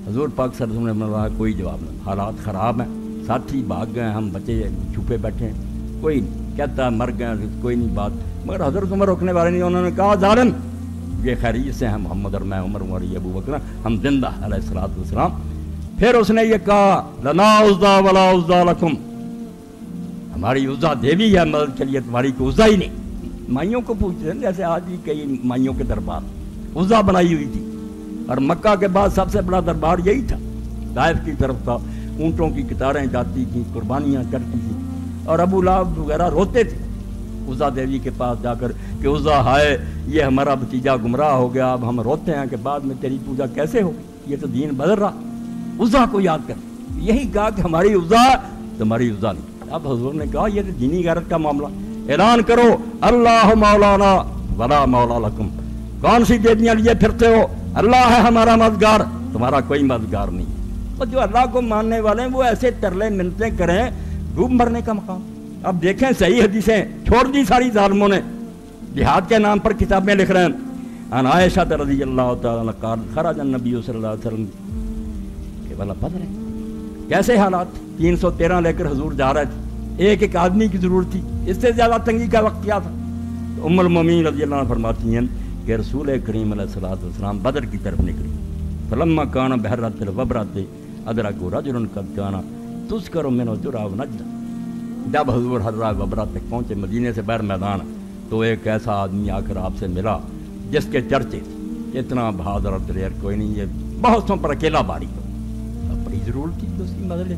حضور پاک صلی اللہ علیہ وسلم نے کوئی جواب نہیں، حالات خراب ہیں، ساتھی بھاگ گئے، ہم بچے چھپے بیٹھے ہیں، کوئی کہتا ہے مر گئے، کوئی نہیں بات، مگر حضرت عمر روکنے والے نہیں، انہوں نے کہا ظالم یہ خیریت سے ہیں محمد اور میں عمر اور یہ ابو بکر، ہم زندہ علیہ الصلوۃ والسلام۔ پھر اس نے یہ کہا لنا عزا ولا عزا لکم، ہماری عزا دیوی ہے مدد کے لیے، تمہاری کوئی عزا ہی نہیں۔ مائیوں کو پوچھتے ہیں جیسے آج بھی کئی مائیوں کے دربار عزا بنائی ہوئی تھی، اور مکہ کے بعد سب سے بڑا دربار یہی تھا، طائف کی طرف تھا، اونٹوں کی قطاریں جاتی تھیں، قربانیاں چڑھتی تھیں، اور ابو لہب وغیرہ روتے تھے عزا دیوی کے پاس جا کر کہ عزا ہائے یہ ہمارا بھتیجا گمراہ ہو گیا، اب ہم روتے ہیں کہ بعد میں تیری پوجا کیسے ہوگی، یہ تو دین بدل رہا، عزا کو یاد کر، یہی کہا کہ ہماری عزا تمہاری عزا نہیں۔ اب حضور نے کہا یہ تو دینی غیرت کا معاملہ، اعلان کرو اللہ مولانا ولا مولا لکم، کون سی دیویاں لیے پھرتے ہو، اللہ ہے ہمارا مددگار، تمہارا کوئی مددگار نہیں۔ اور جو اللہ کو ماننے والے ہیں وہ ایسے ترلے منتیں کریں، ڈوب مرنے کا مقام۔ اب دیکھیں صحیح حدیثیں چھوڑ دی ساری ظالموں نے، جہاد کے نام پر کتابیں لکھ رہے ہیں۔ ان عائشہ رضی اللہ تعالیٰ عنہا قال خرج النبی صلی اللہ علیہ وسلم کہ بلا بدر ہے، کیسے حالات، 313 لے کر حضور جا رہے تھے، ایک ایک آدمی کی ضرورت تھی، اس سے زیادہ تنگی کا وقت کیا تھا؟ تو ام المومنین رضی اللہ عنہ فرماتی ہیں کہ رسول کریم علیہ الصلوۃ والسلام بدر کی طرف نکلی، فلما کان بحرۃ الوبرۃ ادرک رجل قد کان تذکر منہ جرعہ نجد، جب حضور حرہ وبرہ تک پہنچے، مدینے سے باہر میدان، تو ایک ایسا آدمی آ کر آپ سے ملا جس کے چرچے تھے، اتنا بہادر اور دلیر کوئی نہیں، یہ بہتوں پر اکیلا باری ہو، اب بڑی ضرورت تھی تو اس کی مدد لے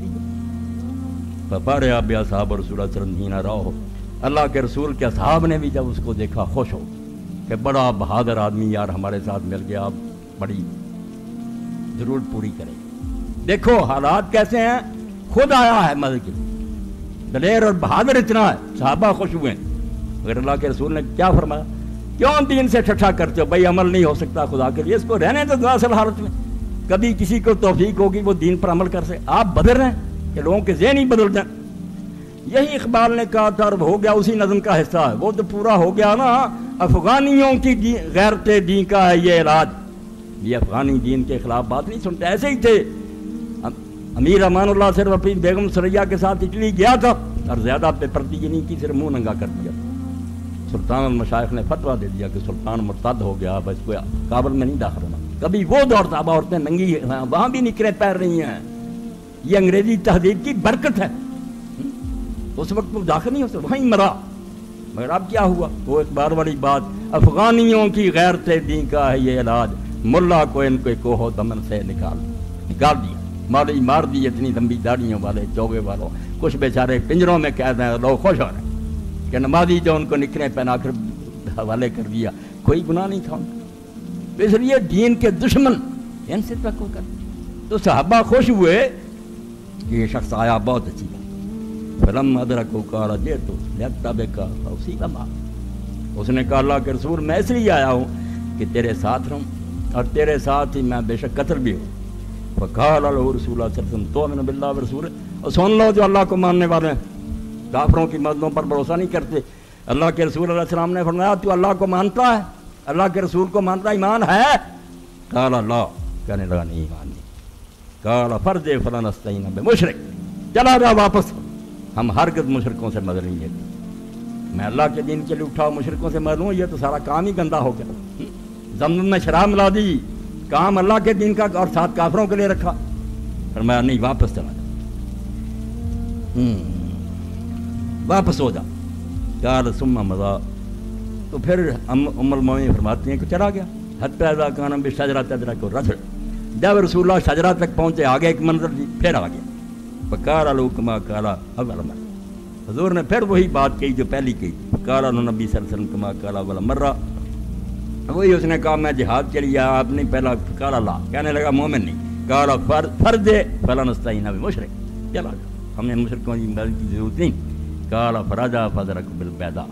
فبارع باصحاب رسول اللہ صلی اللہ علیہ وسلم راہ، اللہ کے رسول کے اصحاب نے بھی جب اس کو دیکھا خوش ہو کہ بڑا بہادر آدمی یار ہمارے ساتھ مل گیا، اب بڑی ضرورت پوری کرے گی۔ دیکھو حالات کیسے ہیں، خود آیا ہے مدد کے لیے، دلیر اور بہادر اتنا ہے، صحابہ خوش ہوئے ہیں۔ مگر اللہ کے رسول نے کیا فرمایا، کیوں دین سے ٹھٹھا کرتے ہو، بھائی عمل نہیں ہو سکتا خدا کے لیے، اس کو رہنے تو اصل حالت میں، کبھی کسی کو توفیق ہوگی وہ دین پر عمل کر سکے، آپ بدل رہے ہیں کہ لوگوں کے ذہن ہی بدل جائیں۔ یہی اقبال نے کہا تھا، اور ہو گیا اسی نظم کا حصہ ہے، وہ تو پورا ہو گیا نا، افغانیوں کی غیرت دین کا ہے یہ علاج۔ یہ افغانی دین کے خلاف بات نہیں سنتے، ایسے ہی تھے۔ امیر امان اللہ صرف اپنی بیگم سریا کے ساتھ اٹلی گیا تھا اور زیادہ بے پردگی نہیں کی، صرف منہ ننگا کر دیا۔ سلطان المشائخ نے فتویٰ دے دیا کہ سلطان مرتد ہو گیا، بس کوئی کابل میں نہیں داخل ہونا۔ کبھی وہ دور تھا عورتیں ننگی وہاں بھی نکرے پیر رہی ہیں، یہ انگریزی تہذیب کی برکت ہے۔ اس وقت وہ داخل نہیں ہو سکتا، وہیں مرا۔ مگر اب کیا ہوا، وہ ایک بار والی بات، افغانیوں کی غیرت دین کا ہے یہ علاج، ملا کو ان کو کوہ دمن سے نکال دیا، مالی مار دی اتنی لمبی داڑیوں والے چوگے والوں، کچھ بیچارے پنجروں میں قید ہیں، لوگ خوش ہو رہے ہیں کہ نمازی جو ان کو نکرے پہنا کر حوالے کر دیا، کوئی گناہ نہیں تھا ان کا۔ اس لیے دین کے دشمن ان سے توقع کر، تو صحابہ خوش ہوئے کہ یہ شخص آیا، بہت اچھی بات۔ فلما ادرکہ قال جئت لاتبعک فاصیب معک، اس نے کہا اللہ کے رسول میں اس لیے آیا ہوں کہ تیرے ساتھ رہوں، اور تیرے ساتھ ہی میں بے شک قتل بھی ہوں۔ فقال له رسول اللہ صلی اللہ علیہ وسلم تؤمن باللہ ورسولہ، اور سن لو جو اللہ کو ماننے والے ہیں، کافروں کی مددوں پر بھروسہ نہیں کرتے۔ اللہ کے رسول علیہ السلام نے فرمایا تو اللہ کو مانتا ہے، اللہ کے رسول کو مانتا ایمان ہے؟ قال لا، کہنے لگا نہیں ایمان نہیں۔ قال فرجع فلا نستعین بمشرک، چلا جا واپس، ہم ہرگز مشرکوں سے مدد نہیں لیتے۔ میں اللہ کے دین کے لیے اٹھا مشرکوں سے مدد لوں، یہ تو سارا کام ہی گندا ہو گیا، زمزم میں شراب ملا دی، کام اللہ کے دین کا اور ساتھ کافروں کے لیے رکھا۔ فرمایا نہیں واپس چلا جا، واپس ہو جا۔ قال ثم مضى، تو پھر ام المومنین فرماتی ہیں کہ چلا گیا، حتی اذا کان بشجرۃ ادرکہ الرجل، جب رسول اللہ شجرہ تک پہنچے، آگے ایک منظر دی، پھر آ گیا۔ فقال له كما قال اول مرہ، حضور نے پھر وہی بات کہی جو پہلی کہی تھی۔ قال نبی صلی اللہ علیہ وسلم كما قال اول مرہ، وہی اس نے کہا میں جہاد کے لیے، آپ نہیں پہلا قال اللہ، کہنے لگا مومن نہیں، قال فرض فلا نستعین بمشرک، چلا جا ہم نے مشرکوں کی مدد کی ضرورت نہیں۔ قال فرجع فادرک بالبیضاء،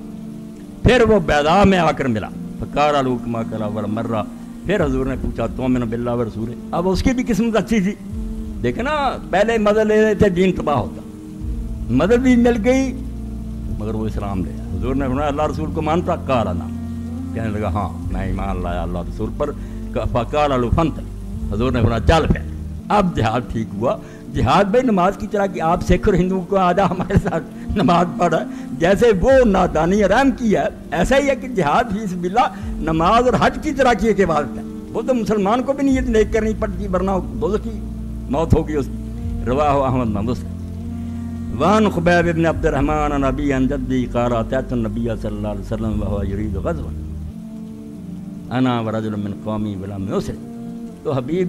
پھر وہ بیضاء میں آ کر ملا۔ فقال له كما قال اول مرہ، پھر حضور نے پوچھا تؤمن باللہ ورسولہ، اب اس کی بھی قسمت اچھی تھی، دیکھنا پہلے مدد لے رہے تھے دین تباہ ہوتا، مدد بھی مل گئی مگر وہ اسلام لے آیا۔ حضور نے فرمایا اللہ رسول کو مانتا؟ قال نعم، کہنے لگا ہاں میں ایمان لایا اللہ رسول پر۔ فقال له فانطلق، حضور نے فرمایا چل پھر۔ اب جہاد ٹھیک ہوا۔ جہاد بھائی نماز کی طرح کہ آپ سکھ اور ہندو کو آجا ہمارے ساتھ نماز پڑھ ہے، جیسے وہ نادانی رحم کی ہے، ایسا ہی ہے کہ جہاد فی سبیل اللہ نماز اور حج کی طرح کی ایک عبادت ہے، وہ تو مسلمان کو بھی نیت نیک کرنی پڑتی ورنہ دوزخ کی موت ہوگی اس کی۔ رواہ احمد مسلم۔ وان خبیب ابن عبد الرحمن نبی عن جدی قال اتیت النبی صلی اللہ علیہ وسلم وهو یرید غزوا انا ورجل من قومی ولم یسر، تو حبیب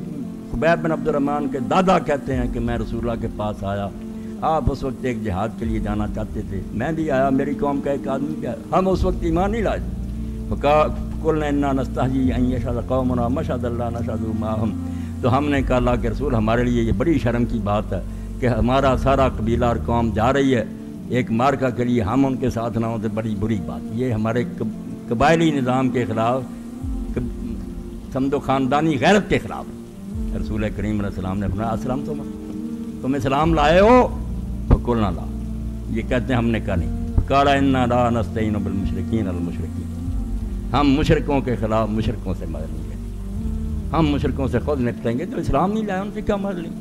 خبیب بن عبد الرحمن کے دادا کہتے ہیں کہ میں رسول اللہ کے پاس آیا، آپ اس وقت ایک جہاد کے لیے جانا چاہتے تھے، میں بھی آیا، میری قوم کا ایک آدمی کیا، ہم اس وقت ایمان نہیں لائے، فقلنا انا نستحیی ان یشهد قومنا مشهد اللہ نشهد معهم، تو ہم نے کہا اللہ کے رسول ہمارے لیے یہ بڑی شرم کی بات ہے کہ ہمارا سارا قبیلہ اور قوم جا رہی ہے ایک مارکہ کے لیے، ہم ان کے ساتھ نہ ہوں تو بڑی بری بات، یہ ہمارے قبائلی نظام کے خلاف، سمجھو خاندانی غیرت کے خلاف۔ رسول کریم علیہ السلام نے فرمایا اسلام تم اسلام لائے ہو؟ فقلنا لا، یہ کہتے ہیں ہم نے کہا نہیں۔ قال انا لا نستعین بالمشرکین المشرکین، ہم مشرکوں کے خلاف مشرکوں سے مدد نہیں لیتے، ہم مشرکوں سے خود نپٹیں گے، تو اسلام نہیں لائے ان سے کیا مدد لیں؟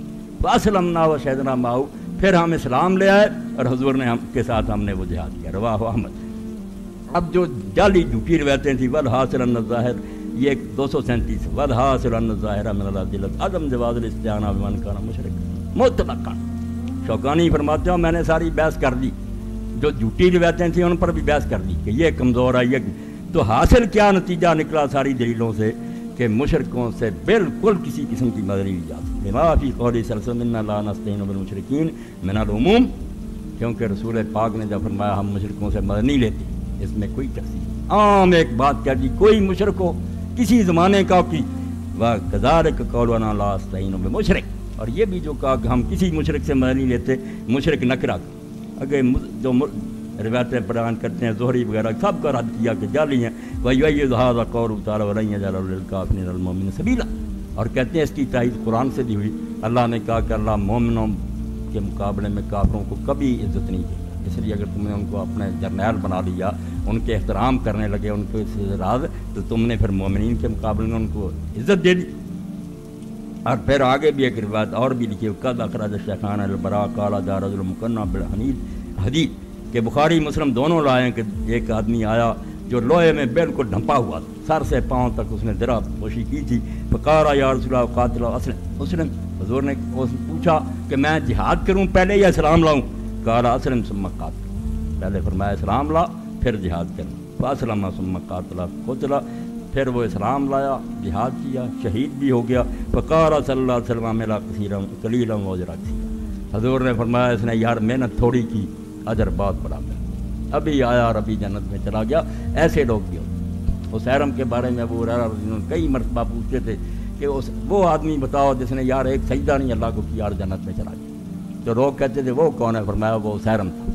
فاسلمنا وشهدنا معه، پھر ہم اسلام لے آئے اور حضور نے ہم کے ساتھ ہم نے وہ جہاد کیا۔ رواہ احمد۔ اب جو جعلی جھوٹی روایتیں تھیں والحاصل ان الظاہر یہ 237 والحاصل ان الظاہر من العدلۃ عدم جواز الاستعانہ بمن کان مشرک مطلقا. شوکانی فرماتے ہیں میں نے ساری بحث کر دی، جو جھوٹی روایتیں تھیں ان پر بھی بحث کر دی کہ یہ کمزور ہے، یہ تو حاصل کیا نتیجہ نکلا ساری دلیلوں سے کہ مشرکوں سے بالکل کسی قسم کی مدد نہیں لی جا سکتی. لما فی قول صلی اللہ علیہ وسلم لا نستعین بالمشرکین من العموم، کیونکہ رسول پاک نے جب فرمایا ہم مشرکوں سے مدد نہیں لیتے، اس میں کوئی تفصیل عام ایک بات کہہ دی، کوئی مشرک ہو کسی زمانے کا کی وَكَذَلِكَ قَوْلُنَا لَا نَسْتَعِينُ بِمُشْرِكٍ، اور یہ بھی جو کہا کہ ہم کسی مشرک سے مدد نہیں لیتے، مشرک نکرہ. اگر جو روایتیں بیان کرتے ہیں زہری وغیرہ سب کا رد کیا کہ جعلی ہیں وَيُؤَيِّدُ هَذَا قَوْلُهُ تَعَالَىٰ وَلَن يَجْعَلَ لِلْكَافِرِينَ عَلَى الْمُؤْمِنِينَ سَبِيلًا، اور کہتے ہیں اس کی تائید قرآن سے بھی ہوئی. اللہ نے کہا کہ اللہ مومنوں کے مقابلے میں کافروں کو کبھی عزت نہیں دے گا، اس لیے اگر تم نے ان کو اپنے جرنیل بنا لیا، ان کے احترام کرنے لگے، ان کو راز، تو تم نے پھر مومنین کے مقابلے میں ان کو عزت دے دی. اور پھر آگے بھی ایک روایت اور بھی لکھی قد اخرج الشیخان البراء قال جاء رجل مقنع بالحدید، کہ بخاری مسلم دونوں لائے کہ ایک آدمی آیا جو لوہے میں بالکل ڈھمپا ہوا تھا، سر سے پاؤں تک اس نے درع پوشی کی تھی. فقال یا رسول اللہ قاتل اسلم، حضور نے پوچھا کہ میں جہاد کروں پہلے یا اسلام لاؤں؟ قال اسلم ثم قاتل، پہلے فرمایا اسلام لا پھر جہاد کرنا. فاسلم ثم قاتل قتل، پھر وہ اسلام لایا، جہاد کیا، شہید بھی ہو گیا. فقال صلی اللہ علیہ وسلم میرا قلیلا واجرا کثیرا، حضور نے فرمایا اس نے یار محنت تھوڑی کی، اجر بہت بڑا ملا، ابھی آیا اور ابھی جنت میں چلا گیا. ایسے لوگ بھی ہوتے. اس حرم کے بارے میں ابو ہریرہ کئی مرتبہ پوچھتے تھے کہ وہ آدمی بتاؤ جس نے یار ایک سجدہ نہیں اللہ کو کیا اور جنت میں چلا گیا. تو لوگ کہتے تھے وہ کون ہے؟ فرمایا وہ حرم تھا،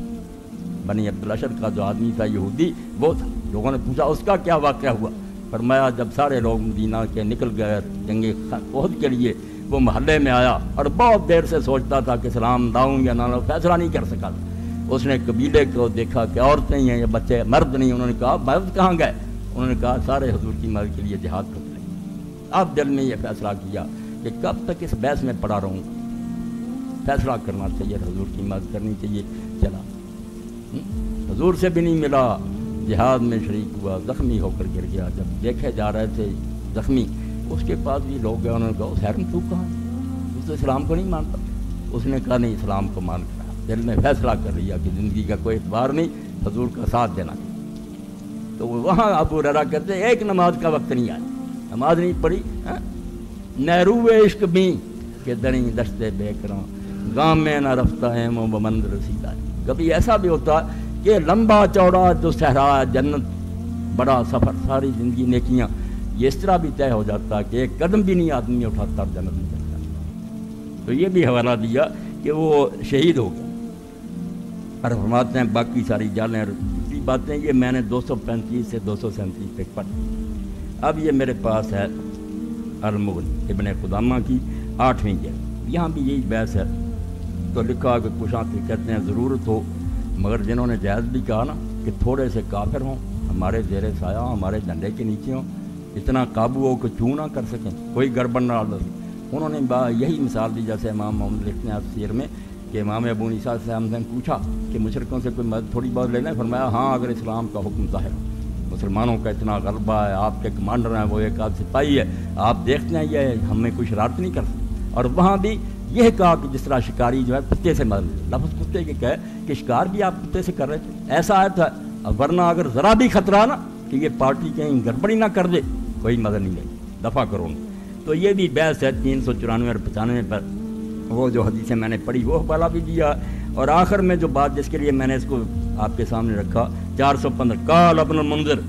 بنی عبد الاشر کا جو آدمی تھا یہودی وہ تھا. لوگوں نے پوچھا اس کا کیا واقعہ ہوا؟ فرمایا جب سارے لوگ مدینہ کے نکل گئے جنگ احد کے لیے، وہ محلے میں آیا اور بہت دیر سے سوچتا تھا کہ سلام لاؤں یا نہ لاؤں، فیصلہ نہیں کر سکا. اس نے قبیلے کو دیکھا کہ عورتیں ہی ہیں یا بچے، مرد نہیں. انہوں نے کہا مرد کہاں گئے؟ انہوں نے کہا سارے حضور کی مدد کے لیے جہاد کر لیں. اب دل میں یہ فیصلہ کیا کہ کب تک اس بحث میں پڑا رہوں، فیصلہ کرنا چاہیے، حضور کی مدد کرنی چاہیے. چلا حضور سے بھی نہیں ملا، جہاد میں شریک ہوا، زخمی ہو کر گر گیا. جب دیکھے جا رہے تھے زخمی، اس کے پاس بھی لوگ گئے. انہوں نے کہا حرم تو کہاں ہے؟ اس تو اسلام کو نہیں مانتا. اس نے کہا نہیں، اسلام کو مان کر دل میں فیصلہ کر لیا کہ زندگی کا کوئی اعتبار نہیں، حضور کا ساتھ دینا چاہیے. تو وہاں ابو ہریرہ کہتے ہیں ایک نماز کا وقت نہیں آیا، نماز نہیں پڑھی. نہرو عشق بھی کہ دنی دشتے بے کراں گام میں نہ رفتہ ہے وہ بمند رسیدہ. کبھی ایسا بھی ہوتا کہ لمبا چوڑا جو صحرا جنت بڑا سفر، ساری زندگی نیکیاں، یہ اس طرح بھی طے ہو جاتا کہ ایک قدم بھی نہیں آدمی اٹھاتا اور جنت میں چلتا. تو یہ بھی حوالہ دیا کہ وہ شہید ہو گیا. اور فرماتے ہیں باقی ساری جالیں اور دوسری باتیں یہ میں نے 235 سے 237 تک پڑھی. اب یہ میرے پاس ہے المغنی ابن قدامہ کی 8ویں جلد، یہاں بھی یہی بحث ہے. تو لکھا کہ کچھ کہتے ہیں ضرورت ہو، مگر جنہوں نے جائز بھی کہا نا کہ تھوڑے سے کافر ہوں، ہمارے زیر سایہ ہوں، ہمارے جھنڈے کے نیچے ہوں، اتنا قابو ہو کہ چوں نہ کر سکیں، کوئی گڑبڑ نہ ڈال. انہوں نے یہی مثال دی جیسے امام محمد لکھتے ہیں تفسیر میں کہ امام ابو نیسا سے ہم نے پوچھا کہ مشرکوں سے کوئی مدد تھوڑی بہت لینا ہے؟ فرمایا ہاں اگر اسلام کا حکم ظاہر ہو، مسلمانوں کا اتنا غلبہ ہے، آپ کے کمانڈر ہیں، وہ ایک آدھ سپاہی ہے، آپ دیکھتے ہیں یہ ہمیں کوئی شرارت نہیں کر سکتے. اور وہاں بھی یہ کہا کہ جس طرح شکاری جو ہے کتے سے مدد لے، لفظ کتے کے کہے کہ شکار بھی آپ کتے سے کر رہے تھے، ایسا آیا تھا. ورنہ اگر ذرا بھی خطرہ نا کہ یہ پارٹی کہیں گڑبڑی نہ کر دے، کوئی مدد نہیں لے، دفع کرو. تو یہ بھی بحث ہے 394 اور 95 پر. وہ جو حدیثیں میں نے پڑھی وہ حوالہ بھی دیا. اور آخر میں جو بات جس کے لیے میں نے اس کو آپ کے سامنے رکھا 415 قال ابن المنذر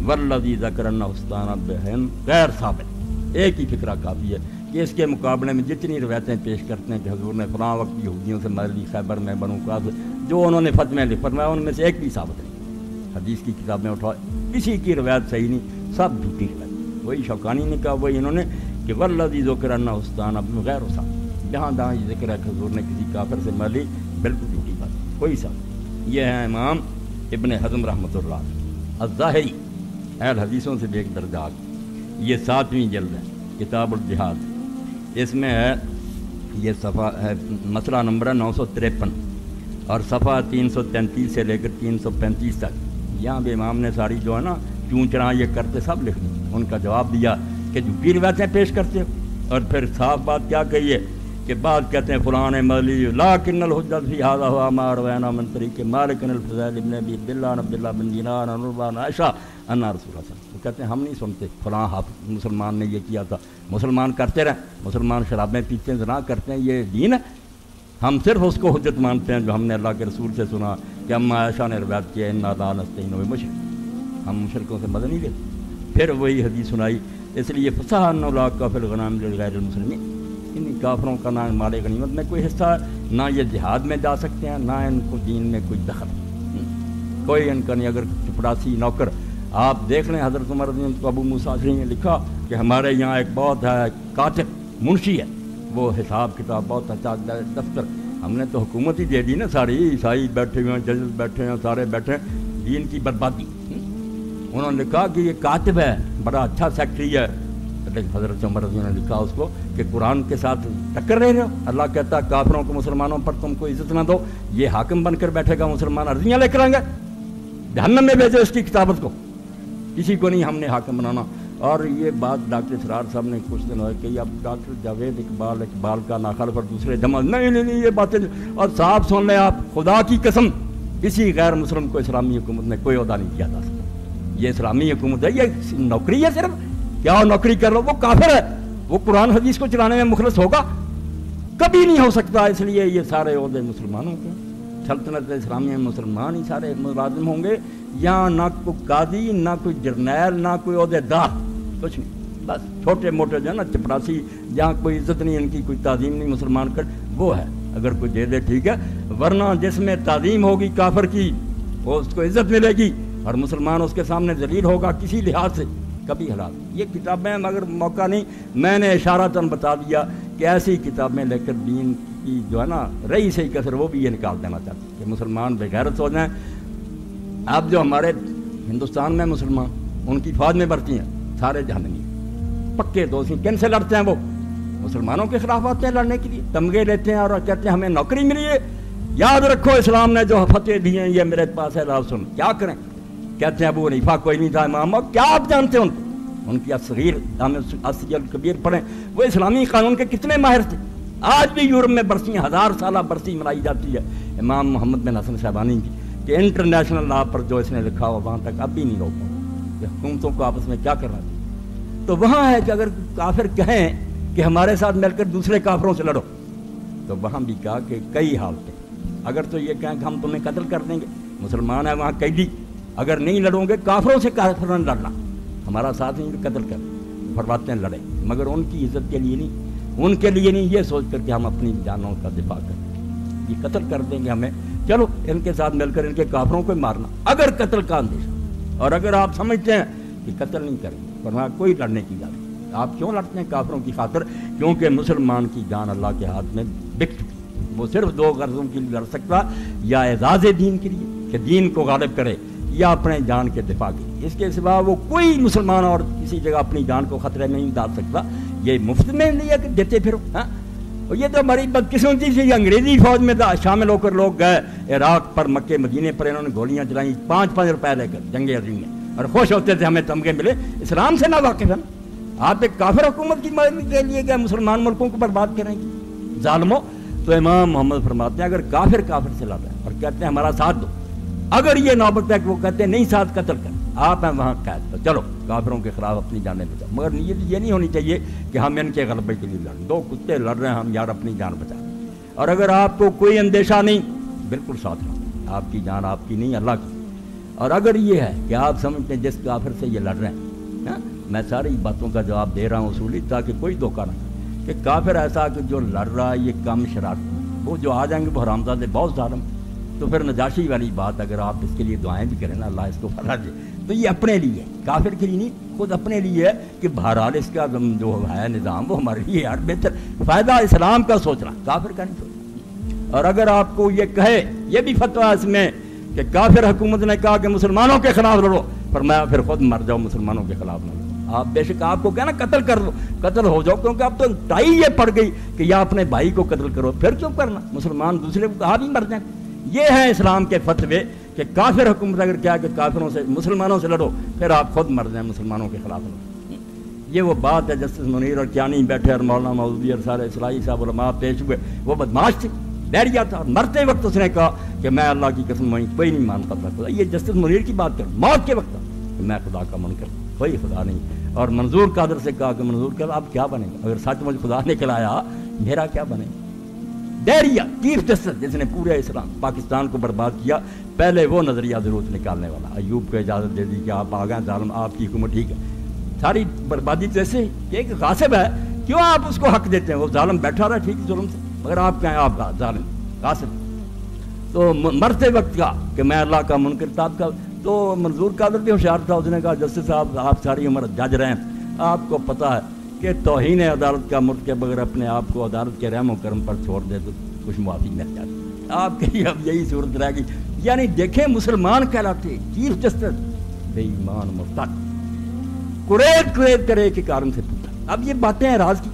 والذی ذکرنا حسطان بہن غیر ثابت. ایک ہی فکرہ کافی ہے کہ اس کے مقابلے میں جتنی روایتیں پیش کرتے ہیں کہ حضور نے فلاں وقت یہودیوں سے مدد لی، خیبر میں، بنو قاز، جو انہوں نے فتوے لکھ فرمایا ان میں سے ایک بھی ثابت نہیں. حدیث کی کتاب میں اٹھائے کسی کی روایت صحیح نہیں، سب جھوٹی روایت. وہی شوکانی نے کہا، وہی انہوں نے کہ والذی ذکرنا حسطان غیر ثابت. جہاں جہاں یہ ذکر ہے کہ حضور نے کسی کافر سے مدد لی، بالکل جھوٹی بات، کوئی ثابت. یہ ہے امام ابن حزم رحمۃ اللہ الظاہری، اہل حدیثوں سے بھی ایک درجہ آگے. یہ 7ویں جلد ہے کتاب الجہاد. اس میں ہے یہ صفحہ ہے، مسئلہ نمبر 953 اور صفحہ 333 سے لے کر 335 تک. یہاں بھی امام نے ساری جو ہے نا چون چراں یہ کرتے سب لکھ دی. ان کا جواب دیا کہ جھوٹی روایتیں پیش کرتے ہو، اور پھر صاف بات کیا کہی ہے کہ بعد کہتے ہیں فلان مدلی لاکن الحجت فی ھذا ہوا ما روینا من طریق مالک الفضیل ابن ابی عبداللہ عبداللہ بن دینار عن عروہ عن عائشہ ان رسول اللہ صلی اللہ علیہ وسلم، کہتے ہیں ہم نہیں سنتے فلاں مسلمان نے یہ کیا تھا، مسلمان کرتے رہیں، مسلمان شرابیں پیتے ہیں، زنا کرتے ہیں، یہ دین ہے؟ ہم صرف اس کو حجت مانتے ہیں جو ہم نے اللہ کے رسول سے سنا کہ اما عائشہ نے روایت کیا انا لا نستعین بمشرک، ہم مشرکوں سے مدد نہیں لیتے۔ پھر وہی حدیث سنائی، اس لیے فصح انہ لا کافر الغنام لغیر المسلمین، ان کافروں کا نہ مال غنیمت میں کوئی حصہ ہے، نہ یہ جہاد میں جا سکتے ہیں، نہ ان کو دین میں کوئی دخل، کوئی ان کا نہیں۔ اگر چپڑاسی نوکر آپ دیکھ لیں، حضرت عمر رضی اللہ عنہ کو ابو موسیٰ اشعری نے لکھا کہ ہمارے یہاں ایک بہت ہے کاتب منشی ہے، وہ حساب کتاب بہت اچھا دفتر، ہم نے تو حکومت ہی دے دی نا ساری، عیسائی بیٹھے ہوئے ہیں، ججز بیٹھے ہیں، سارے بیٹھے ہیں، دین کی بربادی۔ انہوں نے لکھا کہ یہ کاتب ہے، بڑا اچھا سیکٹری ہے، لیکن حضرت عمر رضی اللہ عنہ نے لکھا اس کو کہ قرآن کے ساتھ ٹکر رہے ہو، اللہ کہتا ہے کافروں کو مسلمانوں پر تم کو عزت نہ دو، یہ حاکم بن کر بیٹھے گا، مسلمان عرضیاں لے کر آئیں گے، جہنم میں بھیجو اس کی کتابت کو، کسی کو نہیں ہم نے حاکم بنانا۔ اور یہ بات ڈاکٹر اسرار صاحب نے کچھ دن ہوئے کہ اب ڈاکٹر جاوید اقبال کا ناخل پر دوسرے جمع نہیں یہ باتیں، اور صاحب سن لیں آپ، خدا کی قسم کسی غیر مسلم کو اسلامی حکومت میں کوئی عہدہ نہیں کیا جا سکتا، یہ اسلامی حکومت ہے، یہ نوکری ہے صرف، کیا نوکری کر لو، وہ کافر ہے، وہ قرآن حدیث کو چلانے میں مخلص ہوگا؟ کبھی نہیں ہو سکتا۔ اس لیے یہ سارے عہدے مسلمانوں کے، سلطنت اسلامیہ میں مسلمان ہی سارے ملازم ہوں گے، یہاں نہ کوئی قاضی، نہ کوئی جرنیل، نہ کوئی عہدے دار، کچھ نہیں، بس چھوٹے موٹے جو ہے نا چپراسی، جہاں کوئی عزت نہیں، ان کی کوئی تعظیم نہیں مسلمان کر، وہ ہے، اگر کوئی دے دے ٹھیک ہے، ورنہ جس میں تعظیم ہوگی کافر کی وہ اس کو عزت ملے گی، اور مسلمان اس کے سامنے ذلیل ہوگا کسی لحاظ سے، کبھی حالات۔ یہ کتابیں مگر موقع نہیں، میں نے اشارتاً بتا دیا کہ ایسی کتابیں لے کر دین کی جو ہے نا رئی سے کثر وہ بھی یہ نکال دینا چاہتی کہ مسلمان بغیرت ہو جائیں۔ اب جو ہمارے ہندوستان میں مسلمان ان کی فوج میں بھرتی ہیں، سارے جہنمی پکے دوست، کن سے لڑتے ہیں؟ وہ مسلمانوں کے خلاف آتے ہیں لڑنے کے لیے، تمغے لیتے ہیں اور کہتے ہیں ہمیں نوکری ملی ہے۔ یاد رکھو اسلام نے جو فتوے دیے ہیں یہ میرے پاس ہے، لاؤ سن، کیا کریں؟ کہتے ہیں ابو حنیفہ کوئی نہیں تھا امام، اور کیا آپ جانتے ہیں ان کی الصغیر اصغر الکبیر پڑھیں، وہ اسلامی قانون کے کتنے ماہر تھے۔ آج بھی یورپ میں برسی، 1000 سالہ برسی منائی جاتی ہے امام محمد بن حسن شیبانی کی، کہ انٹرنیشنل لا پر جو اس نے لکھا ہوا وہاں تک اب بھی نہیں روکا کہ حکومتوں کو آپس میں کیا کرنا چاہیے۔ تو وہاں ہے کہ اگر کافر کہیں کہ ہمارے ساتھ مل کر دوسرے کافروں سے لڑو، تو وہاں بھی کہا کہ کئی حالتیں، اگر تو یہ کہیں کہ ہم تمہیں قتل کر دیں گے، مسلمان ہیں وہاں قیدی، اگر نہیں لڑوں گے کافروں سے کافروں نے لڑنا، ہمارا ساتھ نہیں قتل کر، فرماتے ہیں لڑیں، مگر ان کی عزت کے لیے نہیں، ان کے لیے نہیں، یہ سوچ کر کہ ہم اپنی جانوں کا دفاع کریں، یہ قتل کر دیں گے ہمیں، چلو ان کے ساتھ مل کر ان کے کافروں کو مارنا، اگر قتل کا اندیشہ، اور اگر آپ سمجھتے ہیں کہ قتل نہیں کریں ورنہ کوئی لڑنے کی بات نہیں، آپ کیوں لڑتے ہیں کافروں کی خاطر؟ کیونکہ مسلمان کی جان اللہ کے ہاتھ میں بک چکی، وہ صرف 2 غرضوں کے لیے لڑ سکتا، یا اعزاز دین کے لیے کہ دین کو غالب کرے، یا اپنے جان کے دفاع کی، اس کے سوا وہ کوئی مسلمان اور کسی جگہ اپنی جان کو خطرے میں نہیں ڈال سکتا۔ یہ مفت میں نہیں ہے کہ دیتے پھرو، ہاں، اور یہ تو ہماری بدقسمتی سے انگریزی فوج میں شامل ہو کر لوگ گئے عراق پر، مکے مدینے پر، انہوں نے گولیاں چلائیں 5-5 روپے لے کر جنگ عظیم میں، اور خوش ہوتے تھے ہمیں تمغے ملے، اسلام سے نہ واقف ہیں۔ آپ ایک کافر حکومت کی مدد کے لیے گئے مسلمان ملکوں کو برباد کریں گے ظالموں۔ تو امام محمد فرماتے ہیں اگر کافر سے لڑ رہے ہیں اور کہتے ہیں ہمارا ساتھ دو، اگر یہ نوبت ہے کہ وہ کہتے ہیں نہیں ساتھ قتل کر، آپ ہیں وہاں قید پر، چلو کافروں کے خلاف اپنی جانیں بچاؤ، مگر نیت یہ نہیں ہونی چاہیے کہ ہم ان کے غلبے کے لیے لڑیں، 2 کتے لڑ رہے ہیں ہم یار اپنی جان بچا، اور اگر آپ کو کوئی اندیشہ نہیں بالکل ساتھ رہو، آپ کی جان آپ کی نہیں اللہ کی۔ اور اگر یہ ہے کہ آپ سمجھتے ہیں جس کافر سے یہ لڑ رہے ہیں، میں ساری باتوں کا جواب دے رہا ہوں اصولی تاکہ کوئی دھوکہ نہ کہ کافر ایسا کہ جو لڑ رہا ہے یہ کم شرارت، وہ جو آ جائیں گے وہ حرامزادے بہت ظالم، تو پھر نجاشی والی بات اگر آپ اس کے لیے دعائیں بھی کریں نا اللہ اس کو پھیلا دے، تو یہ اپنے لیے ہے، کافر کے لیے نہیں، خود اپنے لیے ہے کہ بہرحال اس کا جو ہے نظام وہ ہمارے لیے یار بہتر، فائدہ اسلام کا سوچنا، کافر کا نہیں سوچنا۔ اور اگر آپ کو یہ کہے، یہ بھی فتویٰ اس میں کہ کافر حکومت نے کہا کہ مسلمانوں کے خلاف لڑو، فرمایا پھر خود مر جاؤ مسلمانوں کے خلاف نہ لڑو، آپ بے شک آپ کو کہنا قتل کر دو، قتل ہو جاؤ، کیونکہ اب تو ٹائی یہ پڑ گئی کہ یا اپنے بھائی کو قتل کرو، پھر کیوں کرنا، مسلمان دوسرے کو کہا بھی مر جائیں۔ یہ ہے اسلام کے فتوے کہ کافر حکومت اگر کیا کہ کافروں سے مسلمانوں سے لڑو، پھر آپ خود مر جائیں مسلمانوں کے خلاف لڑو۔ یہ وہ بات ہے جسٹس منیر اور کیانی بیٹھے اور مولانا مودودی اور سارے اصلاحی صاحب علماء پیش ہوئے. وہ بدماش تھے, ڈریا تھا, اور مرتے وقت اس نے کہا کہ میں اللہ کی قسم کوئی نہیں مانتا تھا خدا. یہ جسٹس منیر کی بات کر, موت کے وقت کہ میں خدا کا منکر, کوئی خدا نہیں. اور منظور قادر سے کہا کہ منظور قادر اب کیا بنے گا, اگر سچ مجھ خدا نکل آیا میرا کیا بنے گا. ڈیریا چیف جسٹس جس نے پورے اسلام پاکستان کو برباد کیا, پہلے وہ نظریہ ضرور نکالنے والا. ایوب کو اجازت دے دی کہ آپ آ گئے ظالم, آپ کی حکومت ٹھیک ہے. ساری بربادی تو ایسے کہ ایک غاصب ہے, کیوں آپ اس کو حق دیتے ہیں؟ وہ ظالم بیٹھا رہا ٹھیک ظلم سے, مگر آپ کہیں آپ کا ظالم غاصب. تو مرتے وقت کا کہ میں اللہ کا منکر تھا. آپ کا تو منظور قادر بھی ہوشیار تھا, اس نے کہا جسٹس صاحب آپ ساری عمر جج رہے ہیں, آپ کو پتہ ہے کہ توہین عدالت کا مرتکب اگر اپنے آپ کو عدالت کے رحم و کرم پر چھوڑ دے تو کچھ معافی مل جاتی. آپ کے لیے اب یہی صورت رہے گی. یعنی دیکھیں مسلمان کہلاتے چیف جسٹس بے ایمان مرتد, قریب کرے کے کارن سے پوچھا. اب یہ باتیں ہیں راز کی,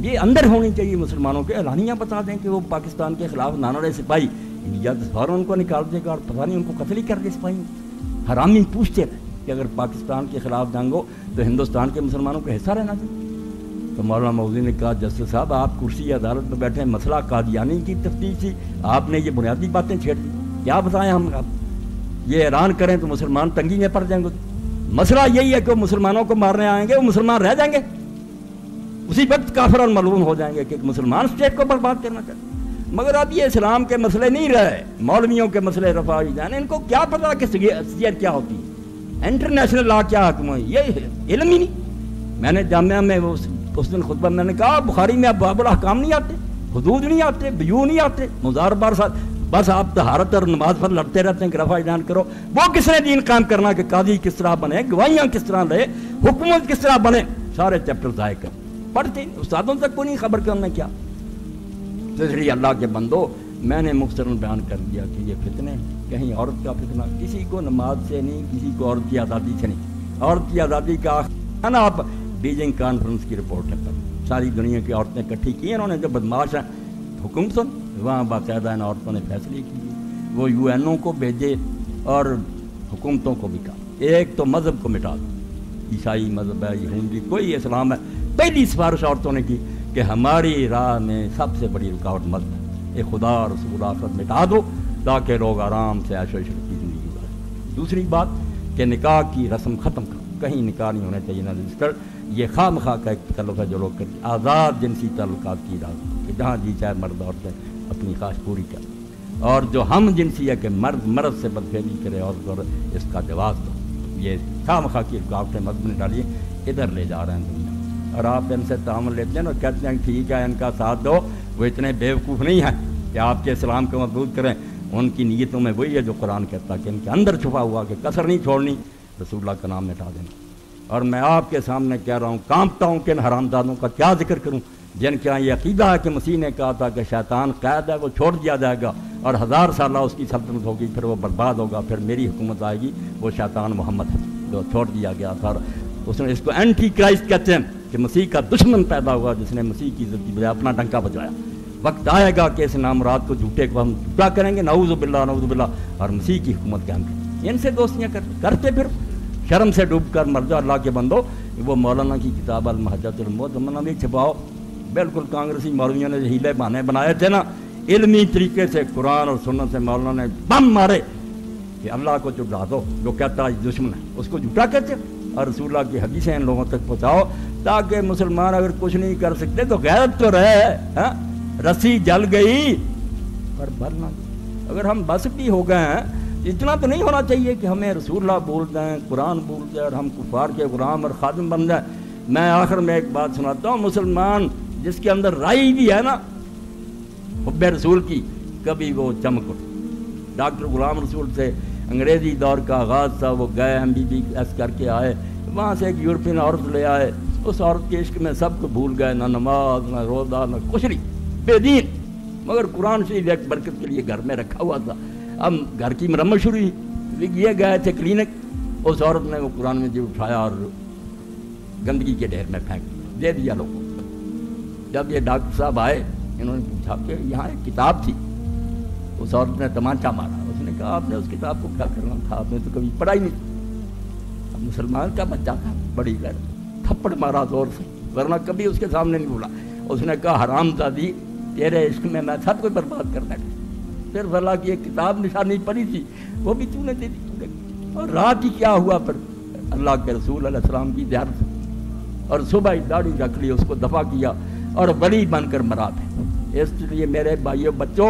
یہ اندر ہونی چاہیے مسلمانوں کے. اعلانیہ بتا دیں کہ وہ پاکستان کے خلاف نانوڑے سپاہی, یا فوراً ان کو نکال دے گا اور پتہ نہیں ان کو قتل ہی کر دے سپاہی. حرامی پوچھتے رہے کہ اگر پاکستان کے خلاف جنگ ہو تو ہندوستان کے مسلمانوں کو حصہ رہنا چاہیے. تو مولانا مودودی نے کہا جسٹس صاحب آپ کرسی عدالت میں بیٹھے ہیں, مسئلہ قادیانی کی تفتیش تھی, آپ نے یہ بنیادی باتیں چھیڑ دی. کیا بتائیں ہم آپ یہ اعلان کریں تو مسلمان تنگی میں پڑ جائیں گے. مسئلہ یہی ہے کہ وہ مسلمانوں کو مارنے آئیں گے, وہ مسلمان رہ جائیں گے, اسی وقت کافر اور ملعون ہو جائیں گے کہ مسلمان اسٹیٹ کو برباد کرنا چاہتے. مگر اب یہ اسلام کے مسئلے نہیں رہے, مولویوں کے مسئلے رفائی جانے. ان کو کیا پتا کہ سیئر کیا ہوتی ہے, انٹرنیشنل لا کیا حکم ہے, یہ علم ہی نہیں. میں نے جامعہ میں اس دن خطبہ میں نے کہا بخاری میں اب باب الاحکام نہیں آتے, حدود نہیں آتے, بیو نہیں آتے, مضاربہ ساتھ, بس آپ طہارت اور نماز پر لڑتے رہتے ہیں کہ رفع جان کرو. وہ کس نے دین قائم کرنا کہ قاضی کس طرح بنے, گواہیاں کس طرح لے, حکومت کس طرح بنے, سارے چیپٹر ضائع کر پڑھتے. استادوں تک کو نہیں خبر کہ انہوں نے کیا. تو اس لیے اللہ کے بندو, میں نے مختصراً بیان کر دیا کہ یہ فتنے, کہیں عورت کا فتنہ, کسی کو نماز سے نہیں, کسی کو عورت کی آزادی سے نہیں. عورت کی آزادی کا نا آپ بیجنگ کانفرنس کی رپورٹ ہے, پر ساری دنیا کی عورتیں اکٹھی کی ہیں انہوں نے, جو بدماش ہیں حکومت وہاں باقاعدہ ان عورتوں نے فیصلے کیے. وہ یو این او کو بھیجے اور حکومتوں کو بھی کہا ایک تو مذہب کو مٹا دو, عیسائی مذہب ہے, یہودی, کوئی اسلام ہے. پہلی سفارش عورتوں نے کی کہ ہماری راہ میں سب سے بڑی رکاوٹ مذہب ہے, یہ خدا اور رسول آخرت مٹا دو تاکہ لوگ آرام سے عیش و عشرت کی زندگی گزاریں. دوسری بات کہ نکاح کی رسم ختم کرو, کہیں نکاح نہیں ہونا چاہیے نہ رجسٹر. یہ خام خواہ کا ایک تکلف ہے جو لوگ کرتے. آزاد جنسی تعلقات کی اجازت کہ جہاں جی چاہے مرد عورتیں اپنی خواہش پوری کریں, اور جو ہم جنسی ہے کہ مرد سے بدفعلی کرے اور اس کا جواز دو. یہ خام خواہ کی رکاوٹیں مذہب نے ڈالی ہیں, ادھر لے جا رہے ہیں دنیا. اور آپ ان سے تعامل لیتے ہیں اور کہتے ہیں ٹھیک ہے ان کا ساتھ دو. وہ اتنے بیوقوف نہیں ہیں کہ آپ کے اسلام کو مضبوط کریں. ان کی نیتوں میں وہی ہے جو قرآن کہتا ہے کہ ان کے اندر چھپا ہوا کہ کسر نہیں چھوڑنی, رسول اللہ کا نام مٹا دینا. اور میں آپ کے سامنے کہہ رہا ہوں, کانپتا ہوں کہ ان حرامزادوں کا کیا ذکر کروں جن کے یہاں یہ عقیدہ ہے کہ مسیح نے کہا تھا کہ شیطان قید ہے, وہ چھوڑ دیا جائے گا اور 1000 سالہ اس کی سلطنت ہوگی, پھر وہ برباد ہوگا, پھر میری حکومت آئے گی. وہ شیطان محمد ہے جو چھوڑ دیا گیا تھا. اس نے اس کو اینٹی کرائسٹ کہتے ہیں کہ مسیح کا دشمن پیدا ہوا جس نے مسیح کی عزت کی بجائے اپنا ڈنکا بجایا. وقت آئے گا کہ اس نامراد کو جھوٹے کو ہم جھوٹا کریں گے, نعوذ باللہ, اور مسیح کی حکومت قائم کریں گے. ان سے دوستیاں کرتے پھر شرم سے ڈوب کر مر جاؤ. اللہ کے بندو, وہ مولانا کی کتاب المحجۃ المعتمدہ بھی چھپاؤ. بالکل کانگریسی مولویوں نے ہیلے بہانے بنائے تھے نا, علمی طریقے سے قرآن اور سنت سے مولانا نے بم مارے کہ اللہ کو جھٹلا دو, جو کہتا ہے دشمن ہے اس کو جھوٹا کہتے, اور رسول اللہ کی حدیثیں ان لوگوں تک پہنچاؤ تاکہ مسلمان اگر کچھ نہیں کر سکتے تو غیرت تو رہے. رسی جل گئی پر بھرنا. اگر ہم بس بھی ہو گئے ہیں, اتنا تو نہیں ہونا چاہیے کہ ہمیں رسول اللہ بول دیں, قرآن بول دیں اور ہم کفار کے غلام اور خادم بن جائیں. میں آخر میں ایک بات سناتا ہوں, مسلمان جس کے اندر رائی بھی ہے نا حب رسول کی, کبھی وہ چمک اٹھ. ڈاکٹر غلام رسول سے انگریزی دور کا آغاز تھا, وہ گئے MBBS کر کے آئے, وہاں سے ایک یورپین عورت لے آئے. اس عورت کے عشق میں سب کو بھول گئے, نہ نماز نہ روزہ نہ کچھ نہیں, بے دین. مگر قرآن شریف ایک برکت کے لیے گھر میں رکھا ہوا تھا. اب گھر کی مرمت شروع ہوئی, یہ گئے تھے کلینک, اس عورت نے وہ قرآن میں جو اٹھایا اور گندگی کے ڈھیر میں پھینک دے دیا لوگوں. جب یہ ڈاکٹر صاحب آئے, انہوں نے پوچھا کہ یہاں ایک کتاب تھی. اس عورت نے تمانچہ مارا. اس نے کہا آپ نے اس کتاب کو کیا کرنا تھا, آپ نے تو کبھی پڑھا ہی نہیں. اب مسلمان کا بچہ تھا, بڑی غیرت. تھپڑ مارا زور سے، ورنہ کبھی اس کے سامنے نہیں بولا۔ اس نے کہا حرام زادی تیرے عشق میں سب کو برباد کر دیا، صرف اللہ کی ایک کتاب نشانی پڑی تھی وہ بھی تو نے دے دی۔ اور رات ہی کیا ہوا پھر اللہ کے رسول علیہ السلام کی زیارت، اور صبح ہی داڑھی رکھ لی، اس کو دفع کیا اور ولی بن کر مرا تھے۔ اس لیے میرے بھائیوں بچوں،